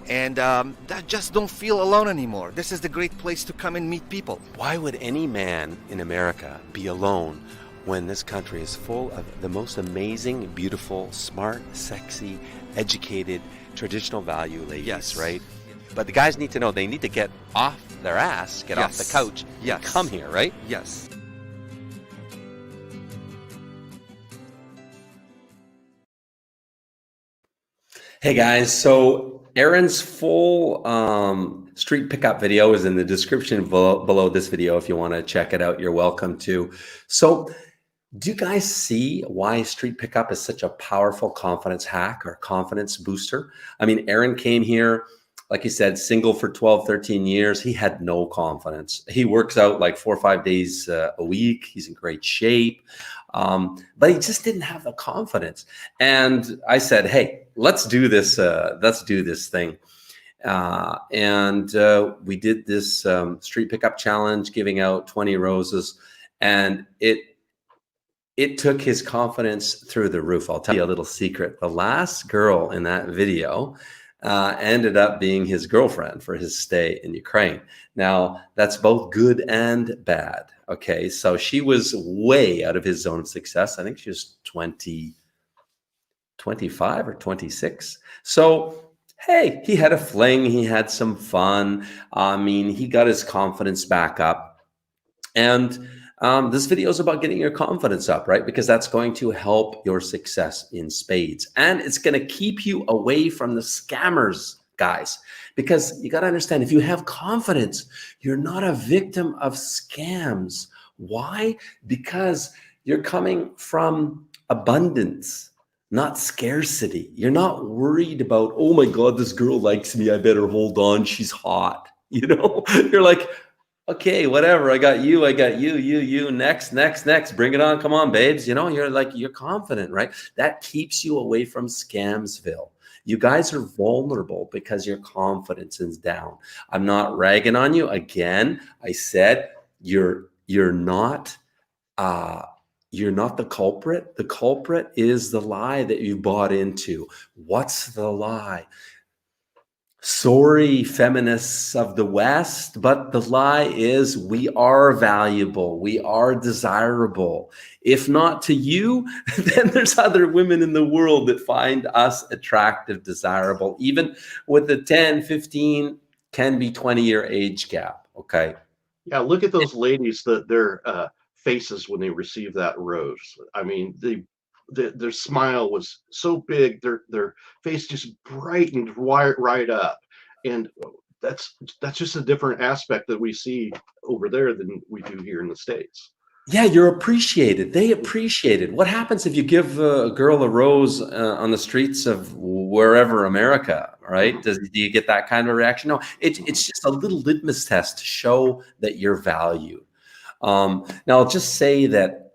and that just don't feel alone anymore. This is the great place to come and meet people. Why would any man in America be alone when this country is full of the most amazing, beautiful, smart, sexy, educated, traditional value ladies, Yes. right? But the guys need to know they need to get off their ass, get off the Yes. couch, Yes. and come here, right? Yes. Hey guys, so Aaron's full street pickup video is in the description below this video. If you want to check it out, you're welcome to. So do you guys see why street pickup is such a powerful confidence hack or confidence booster? I mean, Aaron came here, like you said, single for 12, 13 years. He had no confidence. He works out like 4 or 5 days a week. He's in great shape. But he just didn't have the confidence. And I said, hey, let's do this. Let's do this thing. And we did this street pickup challenge, giving out 20 roses. And it took his confidence through the roof. I'll tell you a little secret. The last girl in that video ended up being his girlfriend for his stay in Ukraine. Now, that's both good and bad. Okay, so she was way out of his zone of success. I think she was 25 or 26. So, hey, he had a fling. He had some fun. I mean, he got his confidence back up. And this video is about getting your confidence up, right? Because that's going to help your success in spades. And it's going to keep you away from the scammers, guys. Because you got to understand, if you have confidence, you're not a victim of scams. Why? Because you're coming from abundance, not scarcity. You're not worried about, oh my God, this girl likes me. I better hold on. She's hot. You're like, okay, whatever. I got you, you, next, bring it on. Come on, babes. You're confident, right? That keeps you away from Scamsville. You guys are vulnerable because your confidence is down. I'm not ragging on you. Again, I said, you're not the culprit. The culprit is the lie that you bought into. What's the lie? Sorry, feminists of the West, but the lie is we are valuable. We are desirable. If not to you, then there's other women in the world that find us attractive, desirable, even with a 10, 15, can be 20-year age gap, okay? Yeah, look at those ladies, their faces when they receive that rose. I mean, their smile was so big, their face just brightened right up, and that's just a different aspect that we see over there than we do here in the States. Yeah, you're appreciated. They appreciate it. What happens if you give a girl a rose on the streets of wherever, America, right? Do you get that kind of reaction? No, it's just a little litmus test to show that you're valued. Now, I'll just say that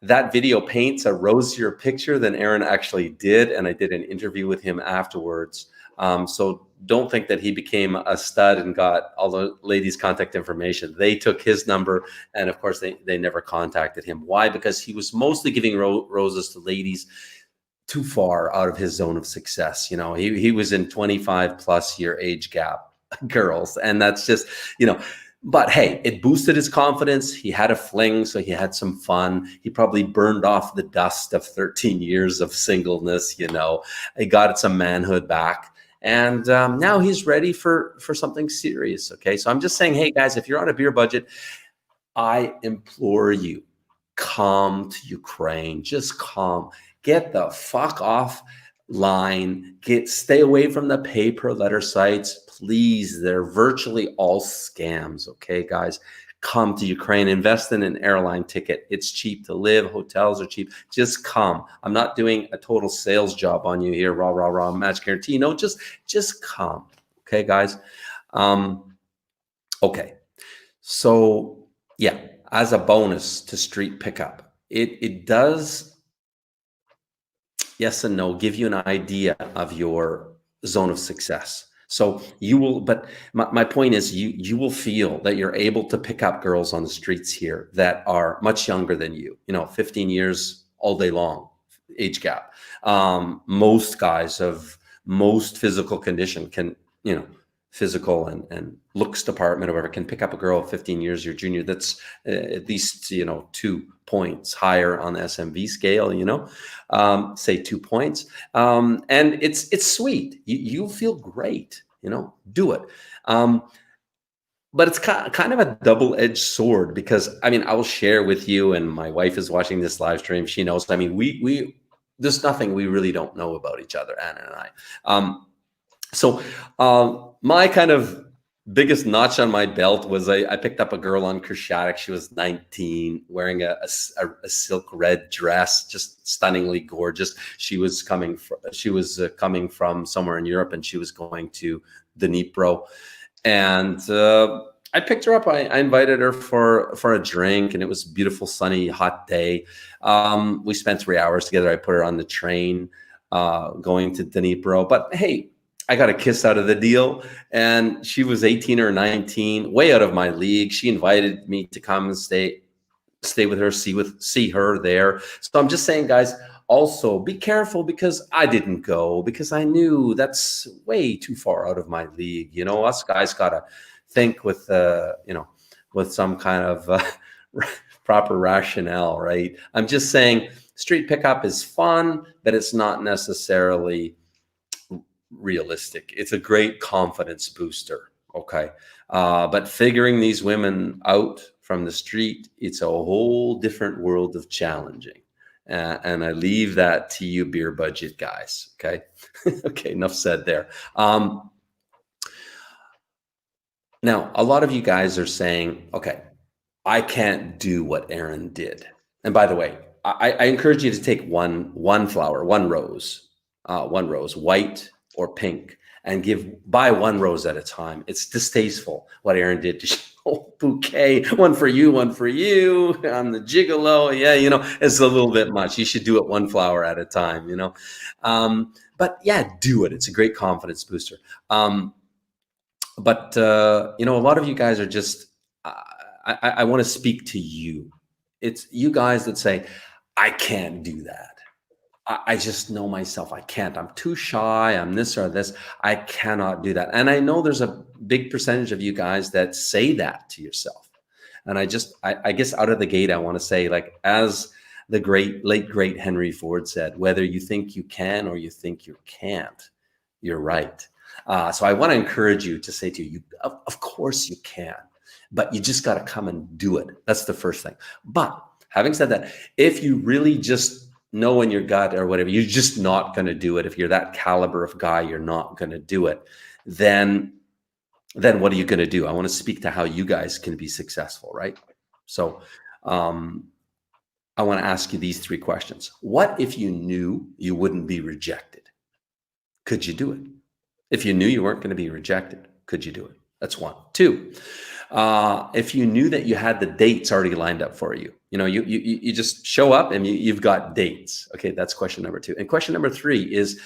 that video paints a rosier picture than Aaron actually did, and I did an interview with him afterwards. So don't think that he became a stud and got all the ladies' contact information. They took his number, and of course, they never contacted him. Why? Because he was mostly giving roses to ladies too far out of his zone of success. You know, he was in 25+ year age gap girls, and that's just, you know. But hey, it boosted his confidence. He had a fling, so he had some fun. He probably burned off the dust of 13 years of singleness, you know. He got some manhood back. And now he's ready for something serious, okay? So I'm just saying, hey, guys, if you're on a beer budget, I implore you, come to Ukraine. Just come. Get the fuck off line. Stay away from the pay-per-letter sites. Please, they're virtually all scams, okay, guys? Come to Ukraine, invest in an airline ticket. It's cheap to live. Hotels are cheap. Just come. I'm not doing a total sales job on you here, rah, rah, rah, match guarantee. No, just come, okay, guys? Okay, so yeah, as a bonus to street pickup, it does, yes and no, give you an idea of your zone of success. So you will, but my point is you will feel that you're able to pick up girls on the streets here that are much younger than you, 15 years all day long, age gap. Most guys of most physical condition can, physical and looks department or whatever, can pick up a girl 15 years your junior. That's at least, 2 points higher on the SMV scale, say 2 points. And it's sweet. You feel great, do it. But it's kind of a double-edged sword because, I will share with you, and my wife is watching this live stream. She knows, we there's nothing we really don't know about each other, Anna and I. So my kind of biggest notch on my belt was I picked up a girl on Krishadek. She was 19, wearing a silk red dress, just stunningly gorgeous. She was coming from somewhere in Europe, and she was going to Dnipro. And I picked her up. I invited her for a drink, and it was a beautiful, sunny, hot day. We spent 3 hours together. I put her on the train going to Dnipro. But hey, I got a kiss out of the deal, and she was 18 or 19, way out of my league. She invited me to come and stay with her, see her there. So I'm just saying, guys, also be careful, because I didn't go because I knew that's way too far out of my league. Us guys gotta think with with some kind of proper rationale, right? I'm just saying street pickup is fun, but it's not necessarily realistic. It's a great confidence booster, okay? But figuring these women out from the street, it's a whole different world of challenging. And I leave that to you beer budget guys, okay? Okay, enough said there. Now, a lot of you guys are saying, okay, I can't do what Aaron did. And by the way, I encourage you to take one flower, one rose, white or pink, and buy one rose at a time. It's distasteful what Aaron did to show bouquet, one for you, I'm the gigolo. Yeah, it's a little bit much. You should do it one flower at a time, But yeah, do it. It's a great confidence booster. But a lot of you guys are just, I want to speak to you. It's you guys that say, I can't do that. I just know myself. I can't. I'm too shy. I'm this or this. I cannot do that. And I know there's a big percentage of you guys that say that to yourself. And I guess out of the gate, I want to say, like, as the late great Henry Ford said, whether you think you can or you think you can't, you're right. So I want to encourage you to say to you, of course you can, but you just got to come and do it. That's the first thing. But having said that, if you really just know in your gut or whatever, you're just not going to do it. If you're that caliber of guy, you're not going to do it. Then what are you going to do? I want to speak to how you guys can be successful, right? So I want to ask you these 3 questions. What if you knew you wouldn't be rejected? Could you do it? If you knew you weren't going to be rejected, could you do it? That's one. Two, if you knew that you had the dates already lined up for you, you just show up and you've got dates. Okay, that's question number two. And question number three is,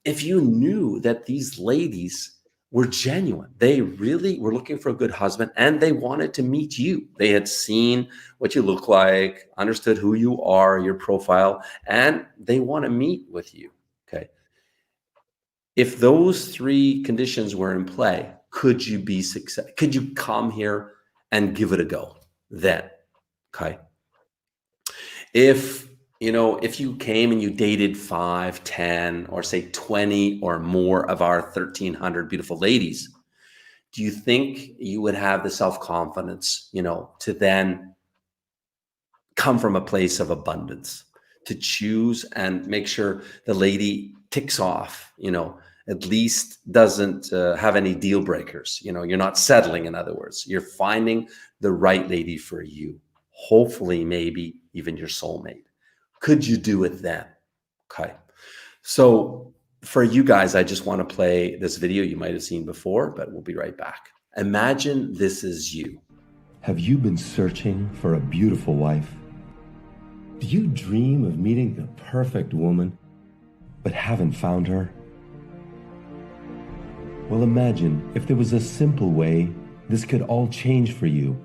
if you knew that these ladies were genuine, they really were looking for a good husband and they wanted to meet you. They had seen what you look like, understood who you are, your profile, and they want to meet with you. Okay. If those three conditions were in play, could you be successful? Could you come here and give it a go then? Okay. If you came and you dated 5, 10, or say 20 or more of our 1,300 beautiful ladies, do you think you would have the self-confidence, to then come from a place of abundance, to choose and make sure the lady ticks off, at least doesn't have any deal breakers. You're not settling, in other words. You're finding the right lady for you, hopefully maybe even your soulmate. Could you do it then? Okay. So for you guys, I just want to play this video you might have seen before, but we'll be right back. Imagine this is you. Have you been searching for a beautiful wife? Do you dream of meeting the perfect woman, but haven't found her? Well, imagine if there was a simple way this could all change for you.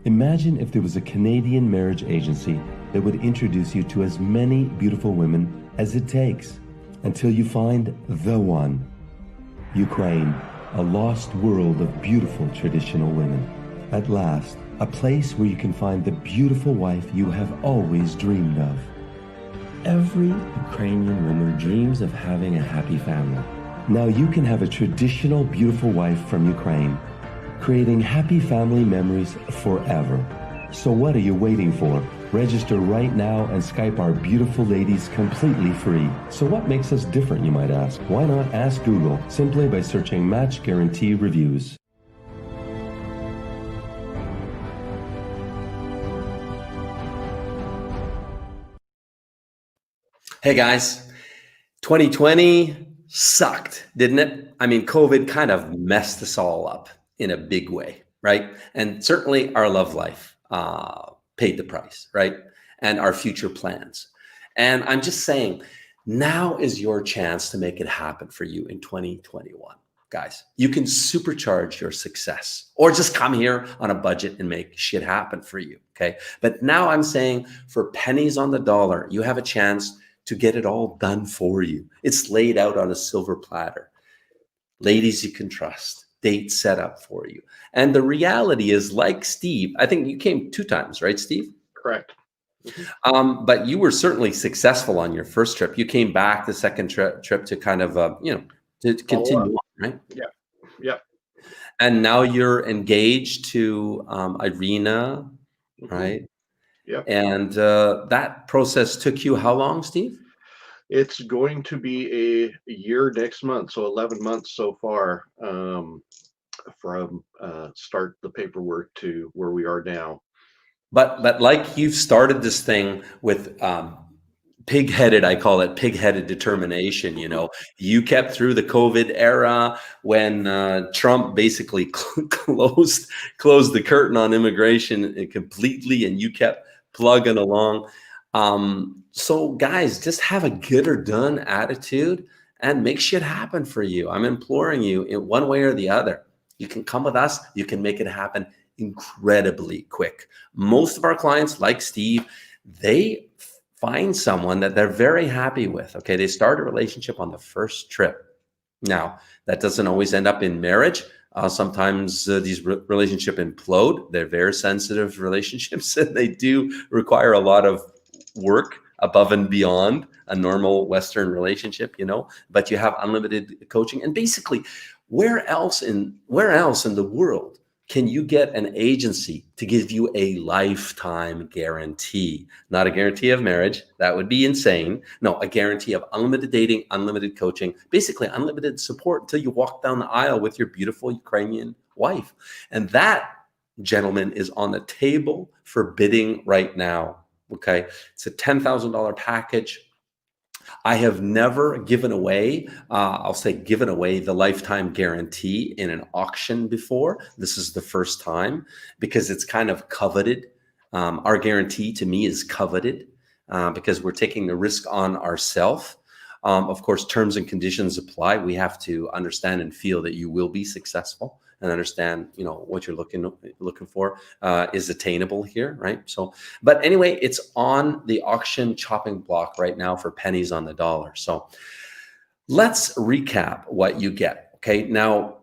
Imagine if there was a Canadian marriage agency that would introduce you to as many beautiful women as it takes until you find the one. Ukraine, a lost world of beautiful traditional women. At last, a place where you can find the beautiful wife you have always dreamed of. Every Ukrainian woman dreams of having a happy family. Now you can have a traditional beautiful wife from Ukraine, creating happy family memories forever. So what are you waiting for? Register right now and Skype our beautiful ladies completely free. So what makes us different, you might ask? Why not ask Google simply by searching Match Guarantee Reviews? Hey guys, 2020 sucked, didn't it? I mean, COVID kind of messed us all up in a big way, right? And certainly our love life paid the price, right? And our future plans. And I'm just saying, now is your chance to make it happen for you in 2021. Guys, you can supercharge your success or just come here on a budget and make shit happen for you, okay? But now I'm saying for pennies on the dollar, you have a chance to get it all done for you. It's laid out on a silver platter. Ladies you can trust, dates set up for you. And the reality is, like Steve, I think you came 2 times, right, Steve? Correct. But you were certainly successful on your first trip. You came back the second trip to kind of, to continue on, right? Yeah. Yeah. And now you're engaged to Irina, right? Yeah. And that process took you how long, Steve? It's going to be a year next month, so 11 months so far, from start the paperwork to where we are now. But like you've started this thing with pig-headed, I call it pig-headed determination. You kept through the COVID era when Trump basically closed the curtain on immigration completely, and you kept plugging along. So guys, just have a get her done attitude and make shit happen for you. I'm imploring you in one way or the other. You can come with us. You can make it happen incredibly quick. Most of our clients, like Steve, they find someone that they're very happy with. Okay, they start a relationship on the first trip. Now, that doesn't always end up in marriage. Sometimes these relationships implode. They're very sensitive relationships, and they do require a lot of work above and beyond a normal Western relationship, but you have unlimited coaching. And basically, where else in the world can you get an agency to give you a lifetime guarantee? Not a guarantee of marriage. That would be insane. No, a guarantee of unlimited dating, unlimited coaching, basically unlimited support until you walk down the aisle with your beautiful Ukrainian wife. And that, gentlemen, is on the table for bidding right now. Okay. It's a $10,000 package. I have never given away, I'll say given away the lifetime guarantee in an auction before. This is the first time because it's kind of coveted. Our guarantee to me is coveted because we're taking the risk on ourselves. Of course, terms and conditions apply. We have to understand and feel that you will be successful and understand, what you're looking for is attainable here, right? So, but anyway, it's on the auction chopping block right now for pennies on the dollar. So let's recap what you get. Okay, now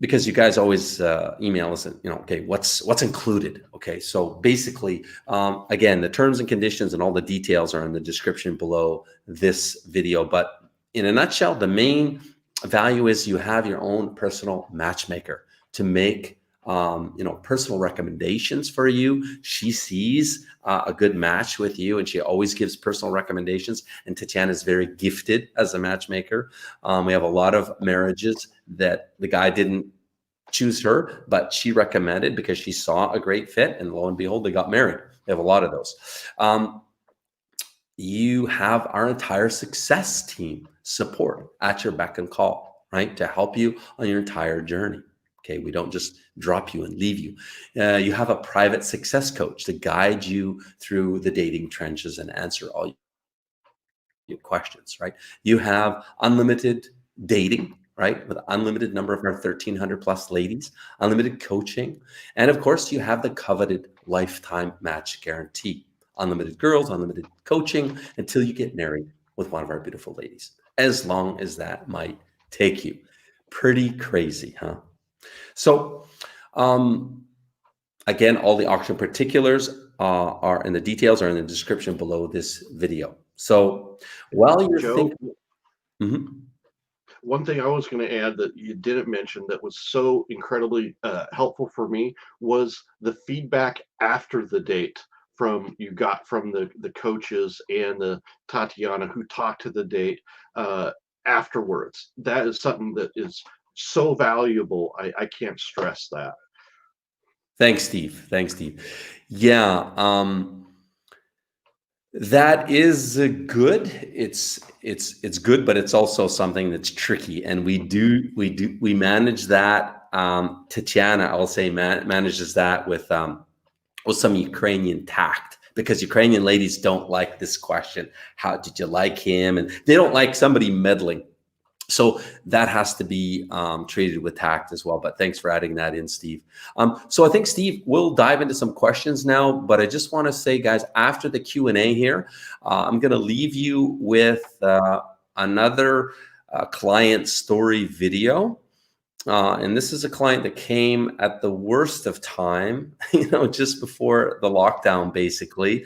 because you guys always email us, okay, what's included? Okay, so basically, again, the terms and conditions and all the details are in the description below this video. But in a nutshell, the main value is you have your own personal matchmaker to make personal recommendations for you. She sees a good match with you, and she always gives personal recommendations. And Tatiana is very gifted as a matchmaker. We have a lot of marriages that the guy didn't choose her, but she recommended because she saw a great fit, and lo and behold, they got married. We have a lot of those. You have our entire success team support at your beck and call, right, to help you on your entire journey. Okay, we don't just drop you and leave you. You have a private success coach to guide you through the dating trenches and answer all your questions, right? You have unlimited dating, right, with unlimited number of our 1,300 plus ladies, unlimited coaching, and of course, you have the coveted lifetime match guarantee. Unlimited girls, unlimited coaching until you get married with one of our beautiful ladies, as long as that might take you. Pretty crazy, huh? So, again, all the auction particulars are in the details are in the description below this video. So, while you're Joe, thinking, one thing I was going to add that you didn't mention that was so incredibly helpful for me was the feedback after the date you got from the coaches and the Tatiana who talked to the date afterwards. That is something that is so valuable. I can't stress that. Thanks, Steve. Thanks, Steve. Yeah, that is good. It's good, but it's also something that's tricky, and we manage that. Tatiana, I will say, manages that with some Ukrainian tact, because Ukrainian ladies don't like this question. How did you like him? And they don't like somebody meddling. So that has to be treated with tact as well. But thanks for adding that in, Steve. So I think, Steve, we'll dive into some questions now. But I just want to say, guys, after the Q&A here, I'm going to leave you with another client story video. And this is a client that came at the worst of time, just before the lockdown, basically.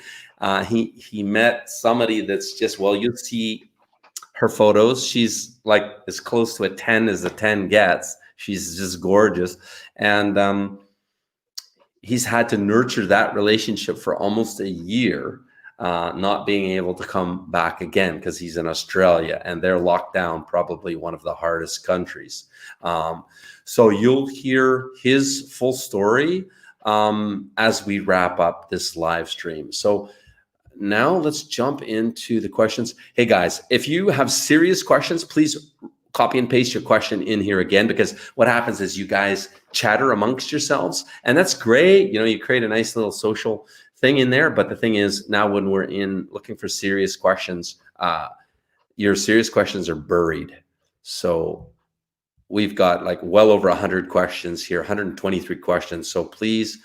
He met somebody that's just, well, you'll see her photos. She's like as close to a 10 as a 10 gets. She's just gorgeous. And he's had to nurture that relationship for almost a year, not being able to come back again because he's in Australia and they're locked down, probably one of the hardest countries. So you'll hear his full story as we wrap up this live stream. So now let's jump into the questions. Hey guys, if you have serious questions, please copy and paste your question in here again, because what happens is you guys chatter amongst yourselves, and that's great. You create a nice little social thing in there. But the thing is, now when we're looking for serious questions, your serious questions are buried. So we've got like well over 100 questions here, 123 questions. So please,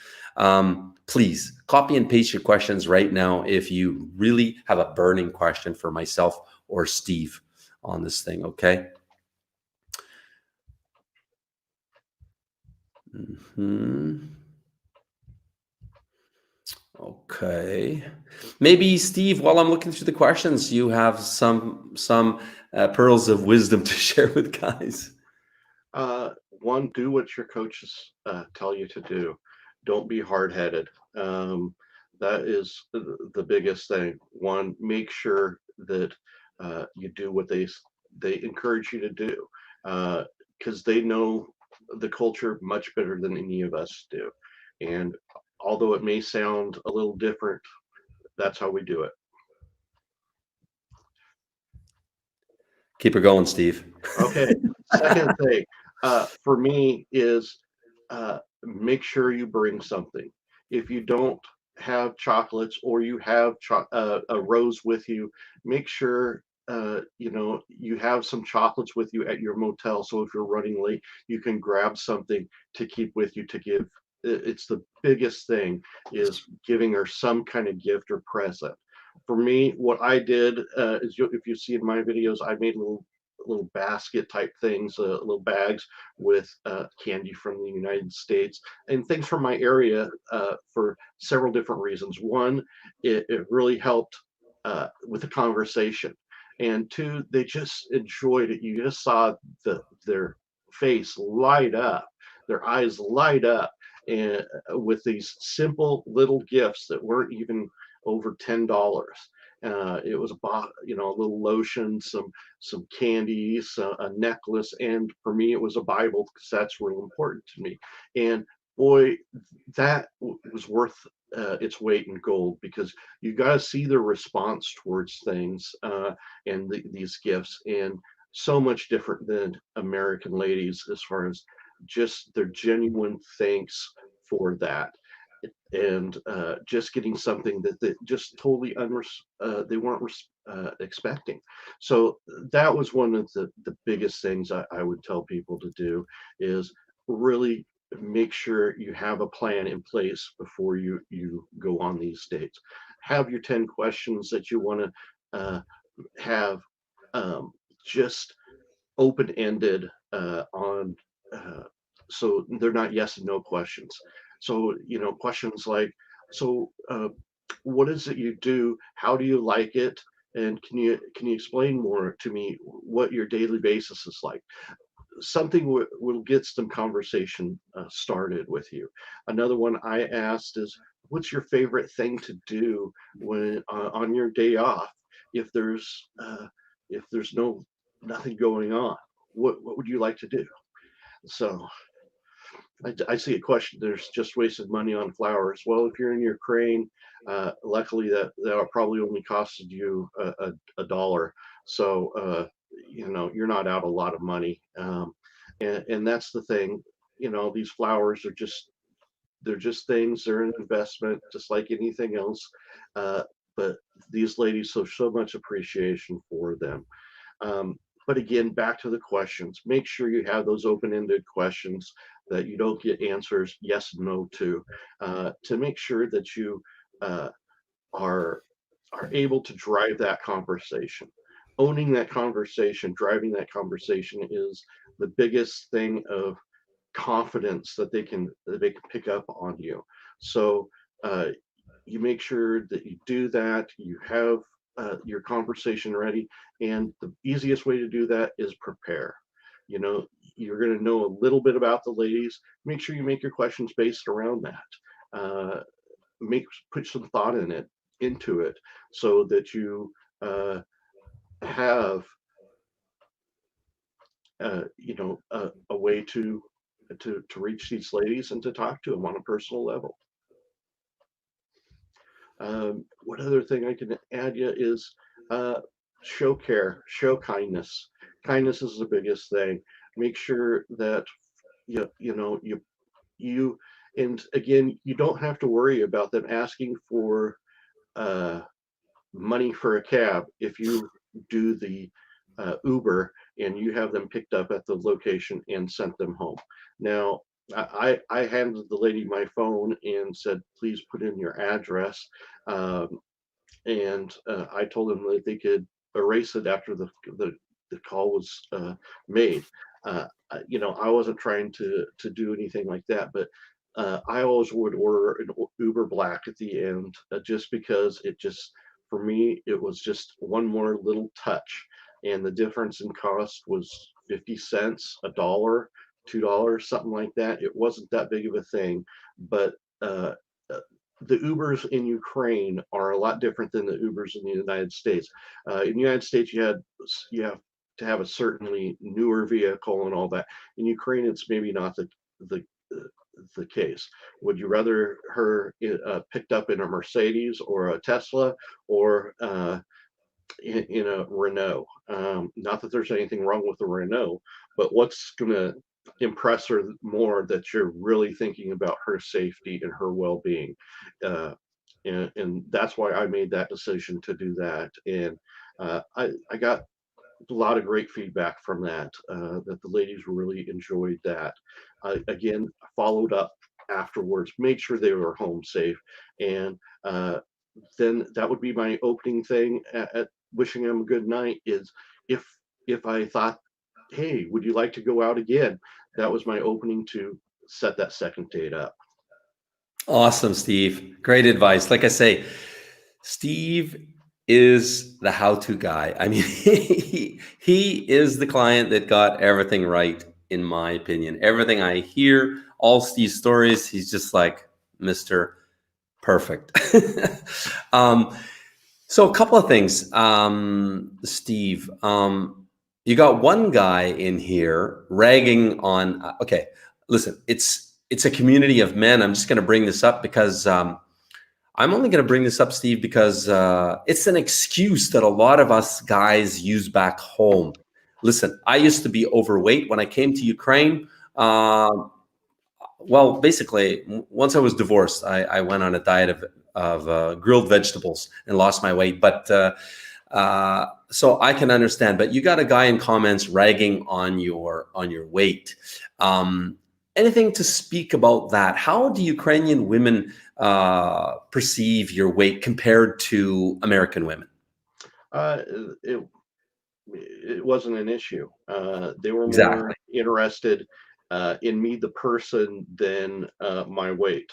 please copy and paste your questions right now if you really have a burning question for myself or Steve on this thing, okay? Okay. Maybe, Steve, while I'm looking through the questions, you have some pearls of wisdom to share with guys. One, do what your coaches tell you to do. Don't be hard-headed. That is the biggest thing. One, make sure that you do what they encourage you to do, because they know the culture much better than any of us do. And although it may sound a little different, that's how we do it. Keep it going, Steve. Okay. Second thing, for me is make sure you bring something. If you don't have chocolates or you have a rose with you, make sure you have some chocolates with you at your motel. So if you're running late, you can grab something to keep with you to give. It's the biggest thing is giving her some kind of gift or present. For me, what I did is if you see in my videos, I made little basket type things, little bags with candy from the United States and things from my area for several different reasons. One, it really helped with the conversation, and two, they just enjoyed it. You just saw their face light up, their eyes light up, and with these simple little gifts that weren't even over $10. It was a little lotion, some candies, a necklace, and for me, it was a Bible because that's real important to me. And boy, that was worth its weight in gold because you got to see the response towards things and these gifts, and so much different than American ladies as far as just their genuine thanks for that and just getting something that they just totally they weren't expecting. So that was one of the biggest things I would tell people to do is really make sure you have a plan in place before you go on these dates. Have your 10 questions that you want to have just open-ended on so they're not yes and no questions. So questions like, so what is it you do, how do you like it, and can you explain more to me what your daily basis is like. Something will get some conversation started with you. Another one I asked is, what's your favorite thing to do when on your day off if there's nothing going on? What would you like to do? So I see a question. There's just wasted money on flowers. Well, if you're in Ukraine, luckily that probably only costed you a dollar. So you're not out a lot of money. And that's the thing. These flowers are they're just things. They're an investment, just like anything else. But these ladies show so much appreciation for them. Um, but again, back to the questions. Make sure you have those open-ended questions that you don't get answers yes and no to make sure that you uh, are able to drive that conversation. Owning that conversation, driving that conversation is the biggest thing of confidence that they can pick up on you. So uh, you make sure that you do that. You have your conversation ready, and the easiest way to do that is prepare. You know, you're going to know a little bit about the ladies. Make sure you make your questions based around that. Put some thought into it, so that you have a way to reach these ladies and to talk to them on a personal level. What other thing I can add you is show care, show kindness. Kindness is the biggest thing. Make sure that you and again, you don't have to worry about them asking for uh, money for a cab if you do the Uber and you have them picked up at the location and sent them home. Now, I handed the lady my phone and said, please put in your address. Um, and I told them that they could erase it after the call was made. I wasn't trying to do anything like that, but I always would order an Uber Black at the end, just because for me, it was just one more little touch, and the difference in cost was 50 cents, a dollar, $2, something like that. It wasn't that big of a thing, but uh, uh, the Ubers in Ukraine are a lot different than the Ubers in the United States. In the United States, you have to have a certainly newer vehicle and all that. In Ukraine, it's maybe not the the case. Would you rather her picked up in a Mercedes or a Tesla, or in a Renault. Not that there's anything wrong with the Renault, but what's going to impress her more that you're really thinking about her safety and her well-being. Uh, and that's why I made that decision to do that. And I got a lot of great feedback from that, that the ladies really enjoyed that. I again followed up afterwards, made sure they were home safe, and then that would be my opening thing at wishing them a good night. Is if if I thought, hey, would you like to go out again? That was my opening to set that second date up. Awesome, Steve. Great advice. Like I say, Steve is the how-to guy. I mean, he is the client that got everything right, in my opinion. Everything I hear, all Steve's stories, he's just like Mr. Perfect. um, so a couple of things, Steve. You got one guy in here ragging on. Okay, listen, it's a community of men. I'm just going to bring this up because I'm only going to bring this up, Steve, because it's an excuse that a lot of us guys use back home. Listen, I used to be overweight when I came to Ukraine. Well, basically, once I was divorced, I went on a diet of grilled vegetables and lost my weight. But so I can understand. But you got a guy in comments ragging on your weight. Anything to speak about that? How do Ukrainian women perceive your weight compared to American women? Uh, it it wasn't an issue. They were more Exactly. interested in me, the person, than my weight.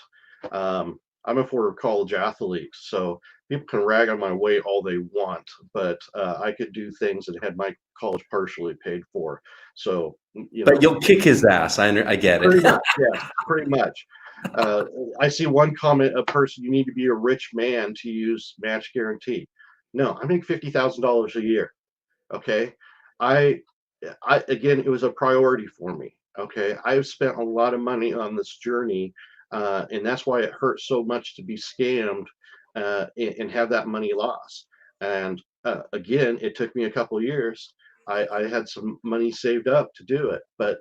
I'm a former college athlete, so people can rag on my weight all they want, but I could do things and had my college partially paid for. So, But you'll kick his ass. I get pretty it. much, yes, pretty much. Uh, I see one comment, a person, you need to be a rich man to use match guarantee. No, I make $50,000 a year. Okay. I again, it was a priority for me. Okay. I've spent a lot of money on this journey, and that's why it hurts so much to be scammed and have that money lost. And again, it took me a couple of years. I had some money saved up to do it, but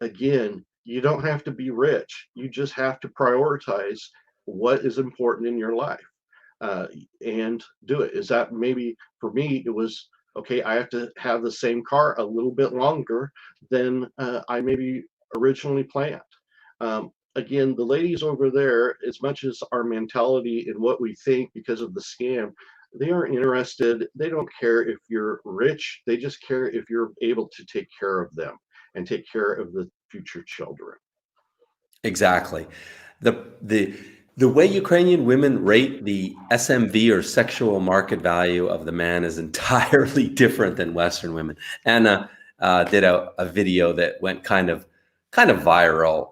again, you don't have to be rich. You just have to prioritize what is important in your life, uh, and do it. Is that maybe for me? It was okay. I have to have the same car a little bit longer than I maybe originally planned. Again, the ladies over there, as much as our mentality and what we think because of the scam, they aren't interested. They don't care if you're rich. They just care if you're able to take care of them and take care of the future children. Exactly. The way Ukrainian women rate the SMV, or sexual market value, of the man is entirely different than Western women. Anna did a video that went kind of viral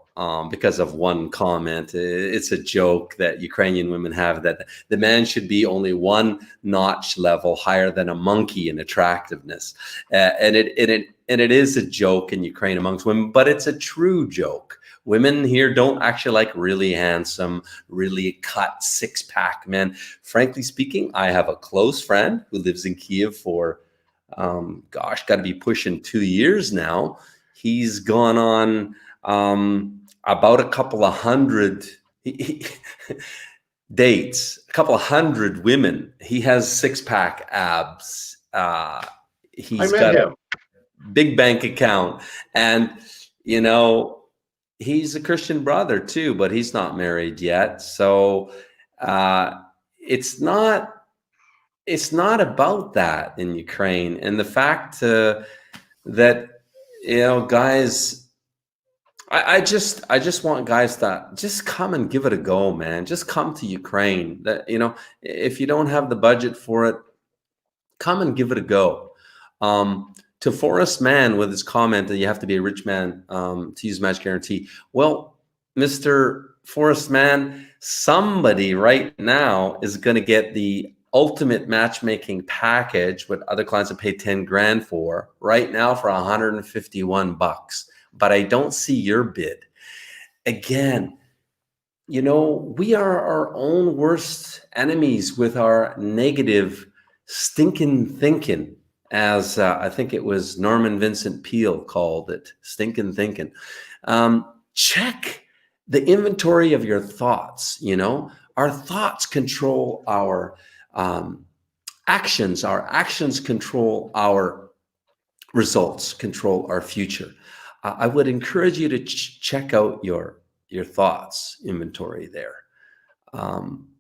because of one comment. It's a joke that Ukrainian women have, that the man should be only one notch level higher than a monkey in attractiveness, and it is a joke in Ukraine amongst women, but it's a true joke. Women here don't actually like really handsome, really cut six-pack men. Frankly speaking, I have a close friend who lives in Kiev for, gosh, got to be pushing 2 years now. He's gone on about a couple of hundred dates, a couple of hundred women. He has six-pack abs. I He's met got a him. big bank account, and you know, he's a Christian brother too, but he's not married yet. So uh, it's not about that in Ukraine. And the fact that, guys, I just want guys to just come and give it a go, man. Just come to Ukraine. That, if you don't have the budget for it, come and give it a go. To Forrest Mann with his comment that you have to be a rich man to use match guarantee. Well, Mr. Forrest Mann, somebody right now is going to get the ultimate matchmaking package, what other clients have paid 10 grand for, right now for $151. But I don't see your bid. Again, we are our own worst enemies with our negative stinking thinking, as I think it was Norman Vincent Peale called it, stinking thinking. Check the inventory of your thoughts. Our thoughts control our actions. Our actions control our results, control our future. I would encourage you to check out your thoughts inventory there,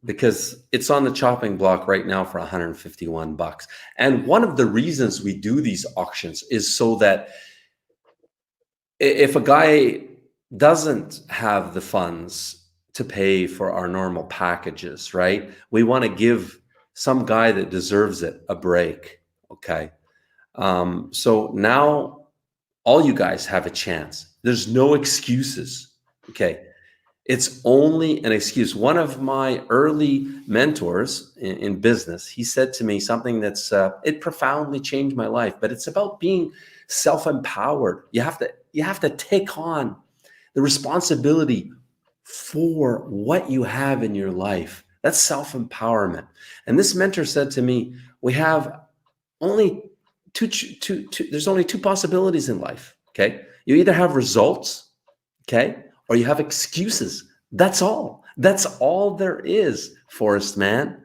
because it's on the chopping block right now for $151. And one of the reasons we do these auctions is so that if a guy doesn't have the funds to pay for our normal packages, right? We want to give some guy that deserves it a break. Okay. So now all you guys have a chance. There's no excuses. Okay. It's only an excuse. One of my early mentors in business, he said to me something that's, it profoundly changed my life, but it's about being self-empowered. You have to take on the responsibility for what you have in your life. That's self-empowerment. And this mentor said to me, we have only there's only two possibilities in life. Okay. You either have results, okay, or you have excuses. That's all. That's all there is, Forrest man.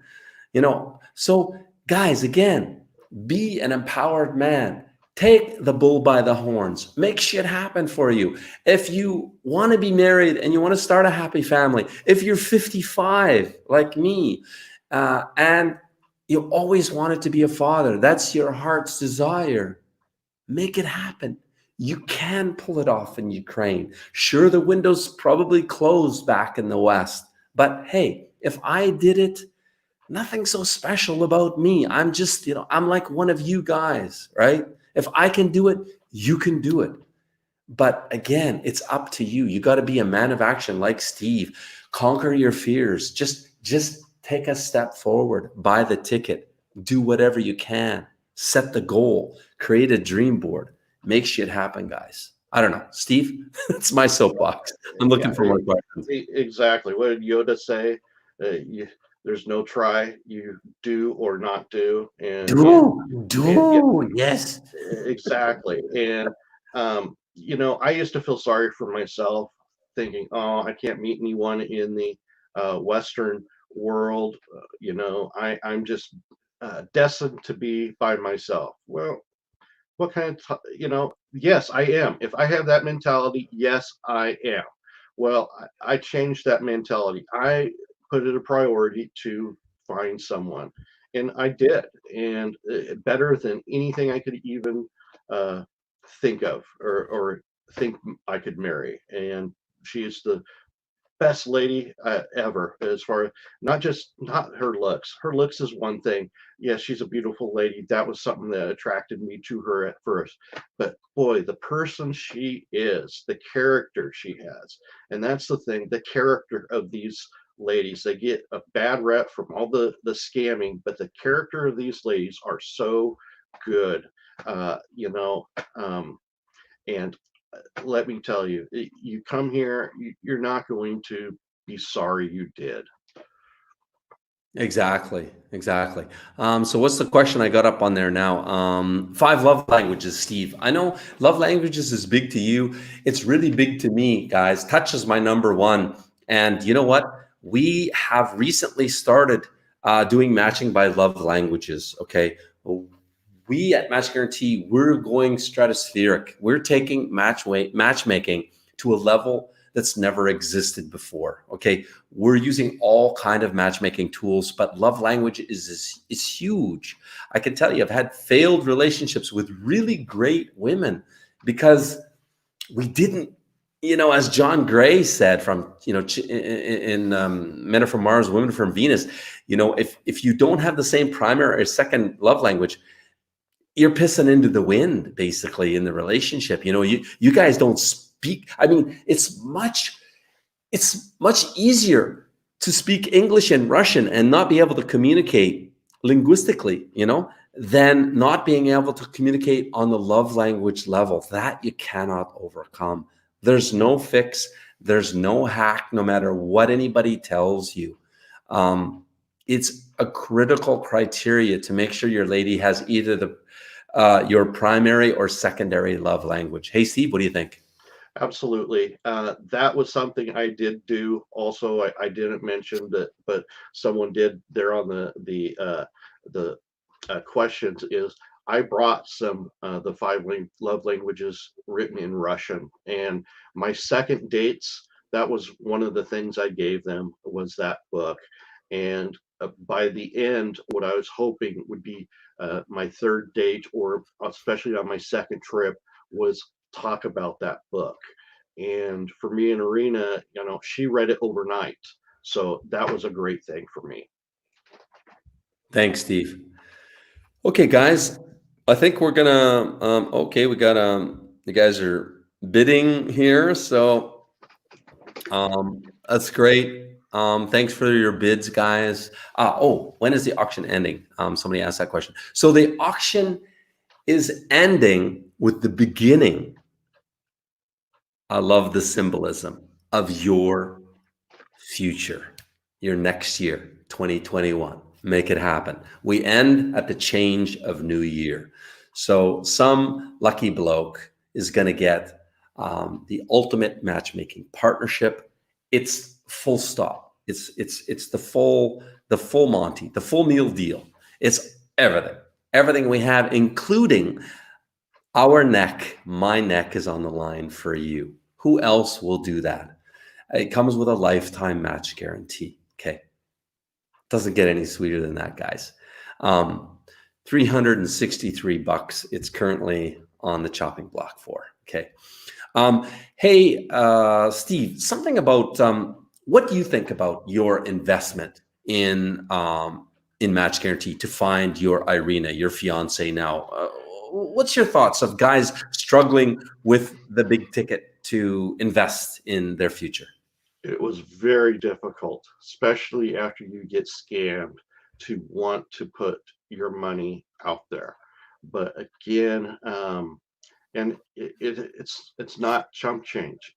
So guys, again, be an empowered man. Take the bull by the horns. Make shit happen for you. If you want to be married and you want to start a happy family, if you're 55 like me, and you always wanted to be a father, that's your heart's desire, make it happen. You can pull it off in Ukraine. Sure, the window's probably closed back in the West, but hey, if I did it, nothing so special about me. I'm just, I'm like one of you guys, right? If I can do it, you can do it. But again, it's up to you. You got to be a man of action like Steve. Conquer your fears. Just take a step forward, buy the ticket, do whatever you can, set the goal, create a dream board, make shit happen, guys. I don't know. Steve, it's my soapbox. I'm looking for more questions. Exactly. What did Yoda say? There's no try, you do or not do. Yes. Exactly. And, I used to feel sorry for myself, thinking, oh, I can't meet anyone in the Western world. I'm just destined to be by myself. Well, what kind of, yes, I am. If I have that mentality, yes, I am. Well, I changed that mentality. I put it a priority to find someone, and I did. And better than anything I could even think of or think I could marry. And she's the best lady ever, as far as not her looks. Her looks is one thing. Yes, she's a beautiful lady. That was something that attracted me to her at first. But boy, the person she is, the character she has, and that's the thing. The character of these ladies, they get a bad rep from all the scamming, but the character of these ladies are so good. And let me tell you, you come here, you're not going to be sorry you did. Exactly. So what's the question I got up on there now? 5 love languages, Steve. I know love languages is big to you. It's really big to me, guys. Touch is my number one. And you know what? We have recently started doing matching by love languages. Okay. We at Match Guarantee, we're going stratospheric. We're taking matchmaking to a level that's never existed before. Okay, we're using all kind of matchmaking tools, but love language is huge. I can tell you, I've had failed relationships with really great women because we didn't, as John Gray said from, in Men Are From Mars, Women Are From Venus, if you don't have the same primary or second love language, you're pissing into the wind, basically, in the relationship. You guys don't speak. I mean, it's much easier to speak English and Russian and not be able to communicate linguistically, than not being able to communicate on the love language level. That you cannot overcome. There's no fix. There's no hack, no matter what anybody tells you. It's a critical criteria to make sure your lady has either your primary or secondary love language. Hey, Steve, what do you think? Absolutely. That was something I did do. Also, I didn't mention that, but someone did there on the questions is I brought some the five love languages written in Russian, and my second dates, that was one of the things I gave them was that book. And by the end, what I was hoping would be my third date, or especially on my second trip, was talk about that book. And for me and Arena, she read it overnight. So that was a great thing for me. Thanks, Steve. Okay, guys, I think we're gonna, okay, we got, you guys are bidding here. So that's great. Thanks for your bids, guys. Oh, when is the auction ending? Somebody asked that question. So the auction is ending with the beginning. I love the symbolism of your future, your next year, 2021. Make it happen. We end at the change of new year. So some lucky bloke is going to get the ultimate matchmaking partnership. It's full stop. It's the full Monty, the full meal deal. It's everything we have, including our neck. My neck is on the line for you. Who else will do that? It comes with a lifetime match guarantee. Okay. Doesn't get any sweeter than that, guys. $363 it's currently on the chopping block for. Okay. Hey, Steve, something about what do you think about your investment in match guarantee to find your Irina, your fiance now? What's your thoughts of guys struggling with the big ticket to invest in their future? It was very difficult, especially after you get scammed, to want to put your money out there. But again, and it's not chump change.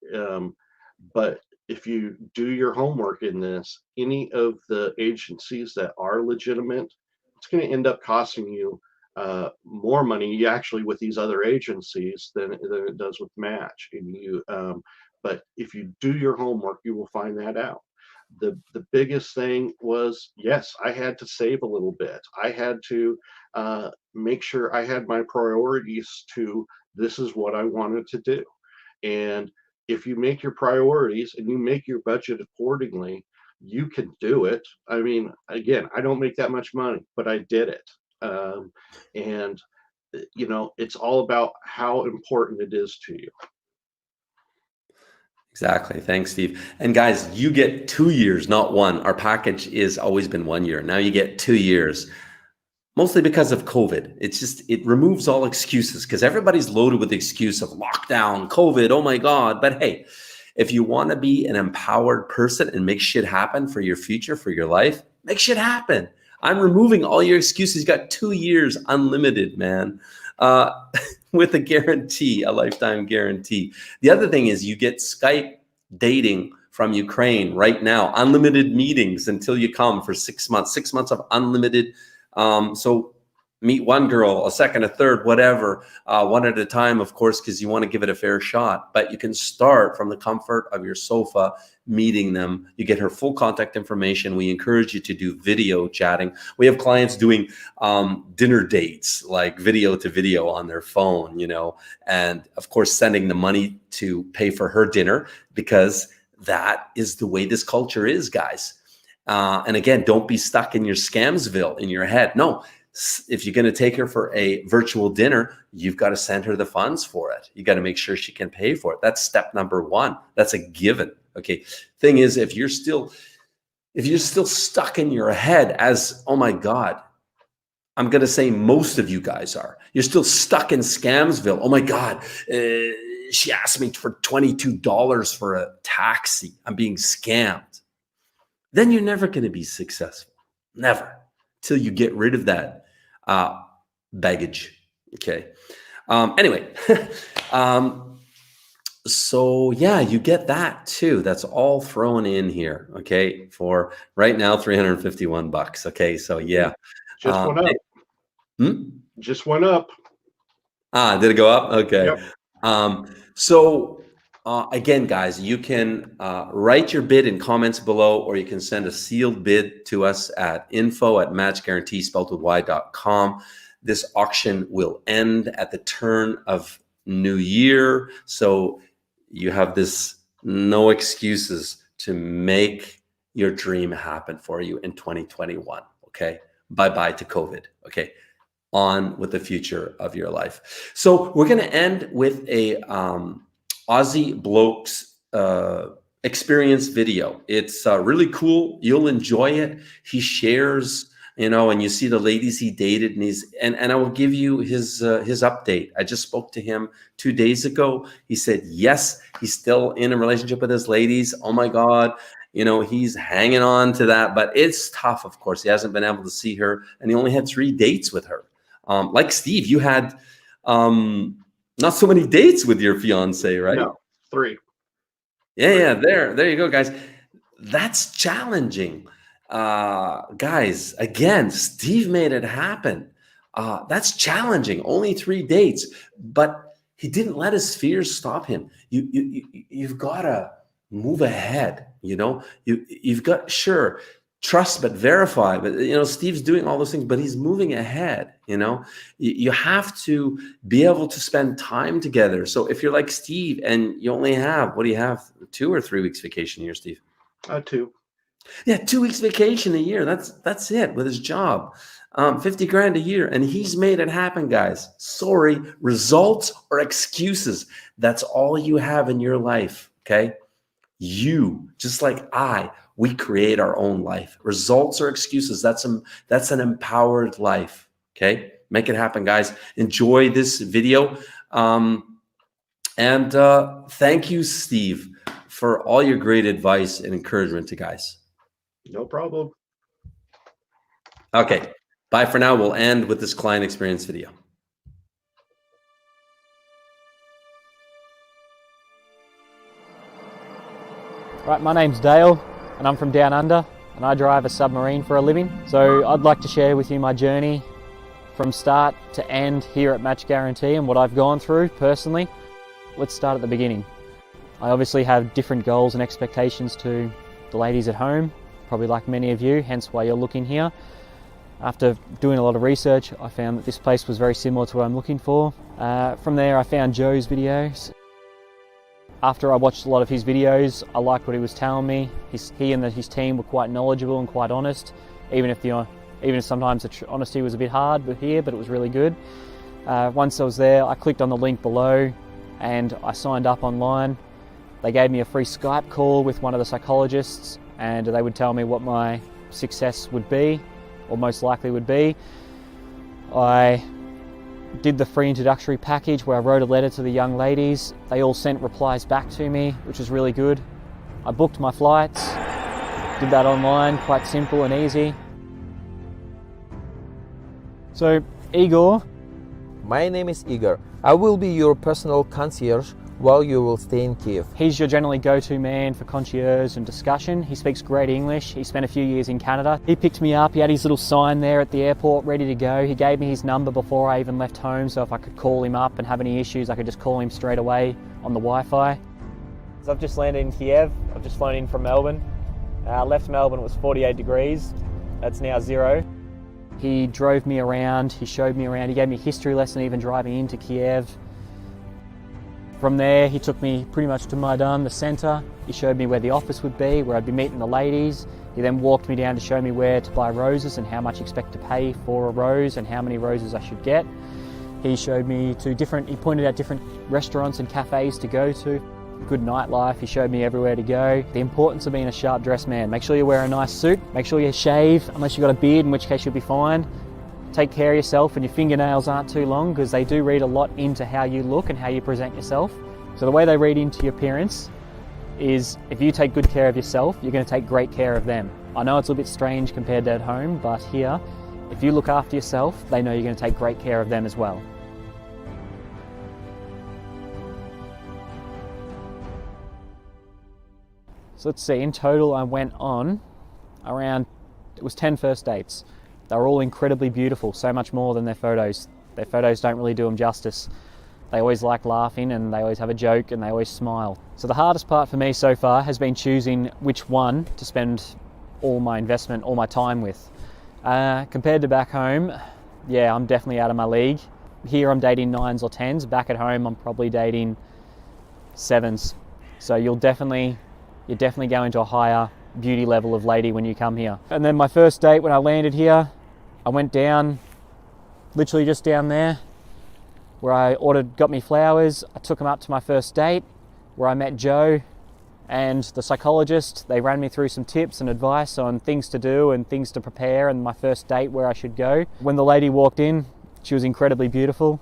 But if you do your homework in this, any of the agencies that are legitimate, it's going to end up costing you more money actually with these other agencies than it does with Match. But if you do your homework, you will find that out. The biggest thing was, yes, I had to save a little bit. I had to make sure I had my priorities to this is what I wanted to do. And if you make your priorities and you make your budget accordingly, you can do it. I mean, again, I don't make that much money, but I did it. And it's all about how important it is to you. Exactly. Thanks, Steve. And guys, you get 2 years, not one. Our package is always been 1 year. Now you get 2 years, mostly because of COVID. It removes all excuses because everybody's loaded with the excuse of lockdown, COVID, oh my God. But hey, if you want to be an empowered person and make shit happen for your future, for your life, make shit happen. I'm removing all your excuses. You got 2 years unlimited, man. With a guarantee, a lifetime guarantee. The other thing is you get Skype dating from Ukraine right now, unlimited meetings until you come for 6 months, 6 months of unlimited. So meet one girl, a second, a third, whatever, one at a time, of course, because you want to give it a fair shot. But you can start from the comfort of your sofa, meeting them. You get her full contact information. We encourage you to do video chatting. We have clients doing dinner dates, like video to video on their phone, and of course, sending the money to pay for her dinner, because that is the way this culture is, guys. And again, don't be stuck in your scamsville in your head. No, if you're going to take her for a virtual dinner, you've got to send her the funds for it. You got to make sure she can pay for it. That's step number one. That's a given. Okay. Thing is, if you're still stuck in your head as, oh my God, I'm going to say most of you guys are, you're still stuck in scamsville. Oh my God. She asked me for $22 for a taxi. I'm being scammed. Then you're never going to be successful. Never. Till you get rid of that baggage. Okay. Anyway, So yeah, you get that too. That's all thrown in here. Okay. For right now, 351 bucks. Okay. So Mm, yeah. just went up. Hmm? Just went up. Did it go up? Okay. Yep. So again, guys, you can write your bid in comments below, or you can send a sealed bid to us at info@matchguarantee spelled with y.com. This auction will end at the turn of New Year, so you have this no excuses to make your dream happen for you in 2021. Okay. Bye bye to COVID. Okay. On with the future of your life. So we're going to end with a Aussie Blokes experience video. It's really cool. You'll enjoy it. He shares, and you see the ladies he dated, and I will give you his update. I just spoke to him 2 days ago. He said yes, he's still in a relationship with his ladies. Oh my God. He's hanging on to that, but it's tough. Of course, he hasn't been able to see her, and he only had 3 dates with her. Like Steve, you had not so many dates with your fiance, right? No, 3. Yeah. There you go, guys. That's challenging, guys. Again, Steve made it happen. That's challenging. Only 3 dates, but he didn't let his fears stop him. You've got to move ahead. You've got trust but verify. But Steve's doing all those things, but he's moving ahead. You have to be able to spend time together. So if you're like Steve and you only have, what do you have, 2 or 3 weeks vacation a year, Steve? 2. Yeah, 2 weeks vacation a year. That's it with his job. 50 grand a year, and he's made it happen, guys. Sorry, results or excuses. That's all you have in your life. Okay. You, just like we create our own life. Results or excuses, that's an empowered life. Okay, make it happen, guys. Enjoy this video, and thank you, Steve, for all your great advice and encouragement to guys. No problem. Okay, bye for now. We'll end with this client experience video. Right, my name's Dale and I'm from Down Under and I drive a submarine for a living. So I'd like to share with you my journey from start to end here at Match Guarantee and what I've gone through personally. Let's start at the beginning. I obviously have different goals and expectations to the ladies at home, probably like many of you, hence why you're looking here. After doing a lot of research, I found that this place was very similar to what I'm looking for. From there, I found Joe's videos. After I watched a lot of his videos, I liked what he was telling me. He and his team were quite knowledgeable and quite honest, even if sometimes the honesty was a bit hard here, but it was really good. Once I was there, I clicked on the link below and I signed up online. They gave me a free Skype call with one of the psychologists and they would tell me what my success would be, or most likely would be. I did the free introductory package where I wrote a letter to the young ladies. They all sent replies back to me, which was really good. I booked my flights, did that online, quite simple and easy. So, Igor. My name is Igor. I will be your personal concierge while you will stay in Kiev. He's your generally go-to man for concierge and discussion. He speaks great English. He spent a few years in Canada. He picked me up. He had his little sign there at the airport ready to go. He gave me his number before I even left home, so if I could call him up and have any issues, I could just call him straight away on the Wi-Fi. So I've just landed in Kiev. I've just flown in from Melbourne. Left Melbourne, it was 48 degrees. That's now 0. He drove me around. He showed me around. He gave me a history lesson even driving into Kiev. From there, he took me pretty much to Maidan, the centre. He showed me where the office would be, where I'd be meeting the ladies. He then walked me down to show me where to buy roses and how much I expect to pay for a rose and how many roses I should get. He showed me he pointed out different restaurants and cafes to go to. Good nightlife, he showed me everywhere to go. The importance of being a sharp dressed man. Make sure you wear a nice suit, make sure you shave, unless you've got a beard, in which case you'll be fine. Take care of yourself and your fingernails aren't too long because they do read a lot into how you look and how you present yourself. So the way they read into your appearance is if you take good care of yourself, you're going to take great care of them. I know it's a little bit strange compared to at home, but here, if you look after yourself, they know you're going to take great care of them as well. So let's see, in total I went on around, it was 10 first dates. They were all incredibly beautiful, so much more than their photos. Their photos don't really do them justice. They always like laughing and they always have a joke and they always smile. So the hardest part for me so far has been choosing which one to spend all my investment, all my time with. Compared to back home, yeah, I'm definitely out of my league. Here I'm dating 9s or 10s. Back at home I'm probably dating 7s. So you're definitely going to a higher beauty level of lady when you come here. And then my first date when I landed here, I went down, literally just down there, where I got me flowers. I took him up to my first date, where I met Joe and the psychologist. They ran me through some tips and advice on things to do and things to prepare and my first date, where I should go. When the lady walked in, she was incredibly beautiful.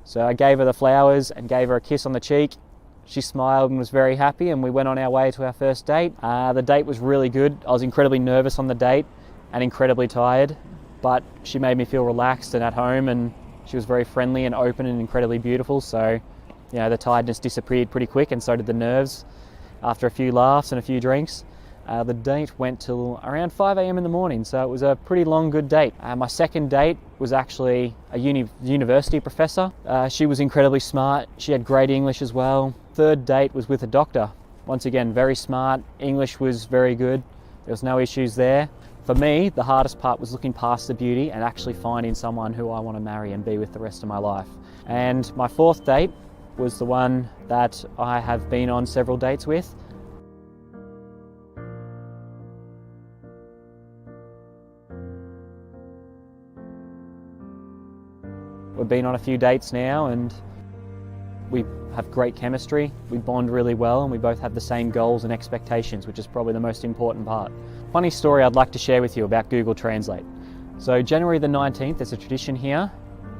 So I gave her the flowers and gave her a kiss on the cheek. She smiled and was very happy, and we went on our way to our first date. The date was really good. I was incredibly nervous on the date and incredibly tired, but she made me feel relaxed and at home, and she was very friendly and open and incredibly beautiful. So, you know, the tiredness disappeared pretty quick, and so did the nerves after a few laughs and a few drinks. The date went till around 5 a.m. in the morning, so it was a pretty long, good date. My second date was actually a university professor. She was incredibly smart. She had great English as well. Third date was with a doctor. Once again, very smart. English was very good. There was no issues there. For me, the hardest part was looking past the beauty and actually finding someone who I want to marry and be with the rest of my life. And my fourth date was the one that I have been on several dates with. We've been on a few dates now and we have great chemistry, we bond really well, and we both have the same goals and expectations, which is probably the most important part. Funny story I'd like to share with you about Google Translate. So January the 19th, there's a tradition here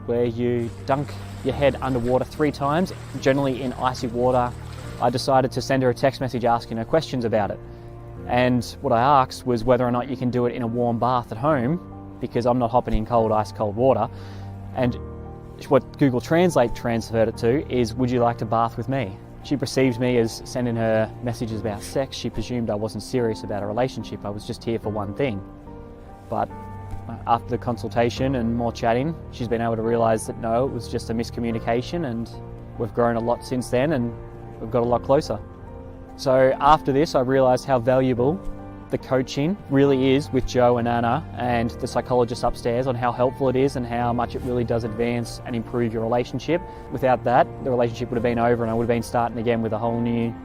where you dunk your head underwater 3 times, generally in icy water. I decided to send her a text message asking her questions about it. And what I asked was whether or not you can do it in a warm bath at home, because I'm not hopping in cold, ice cold water. And what Google Translate transferred it to is, would you like to bath with me? She perceived me as sending her messages about sex. She presumed I wasn't serious about a relationship. I was just here for one thing. But after the consultation and more chatting, she's been able to realise that no, it was just a miscommunication, and we've grown a lot since then and we've got a lot closer. So after this, I realised how valuable the coaching really is with Joe and Anna and the psychologist upstairs, on how helpful it is and how much it really does advance and improve your relationship. Without that, the relationship would have been over and I would have been starting again with a whole new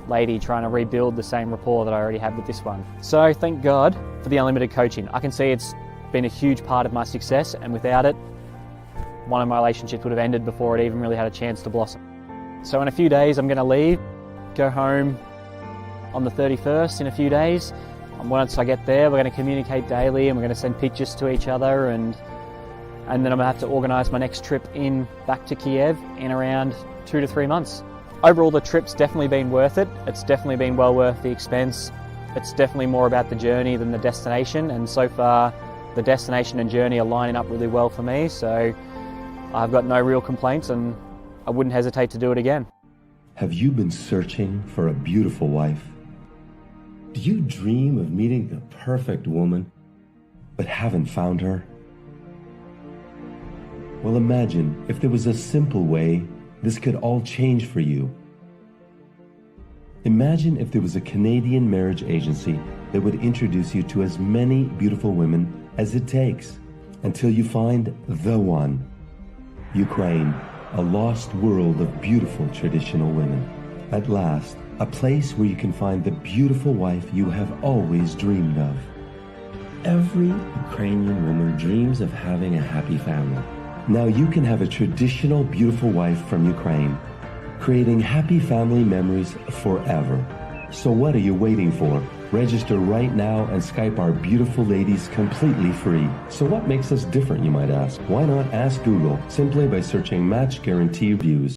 lady, trying to rebuild the same rapport that I already had with this one. So thank God for the unlimited coaching. I can see it's been a huge part of my success, and without it, one of my relationships would have ended before it even really had a chance to blossom. So in a few days I'm going to leave, go home on the 31st in a few days. Once I get there, we're going to communicate daily and we're going to send pictures to each other, and then I'm going to have to organise my next trip back to Kiev in around 2 to 3 months. Overall, the trip's definitely been worth it. It's definitely been well worth the expense. It's definitely more about the journey than the destination, and so far the destination and journey are lining up really well for me, so I've got no real complaints and I wouldn't hesitate to do it again. Have you been searching for a beautiful wife? Do you dream of meeting the perfect woman, but haven't found her? Well, imagine if there was a simple way this could all change for you. Imagine if there was a Canadian marriage agency that would introduce you to as many beautiful women as it takes until you find the one. Ukraine, a lost world of beautiful traditional women. At last, a place where you can find the beautiful wife you have always dreamed of. Every Ukrainian woman dreams of having a happy family. Now you can have a traditional beautiful wife from Ukraine, creating happy family memories forever. So what are you waiting for? Register right now and Skype our beautiful ladies completely free. So what makes us different, you might ask? Why not ask Google simply by searching Match Guarantee Reviews?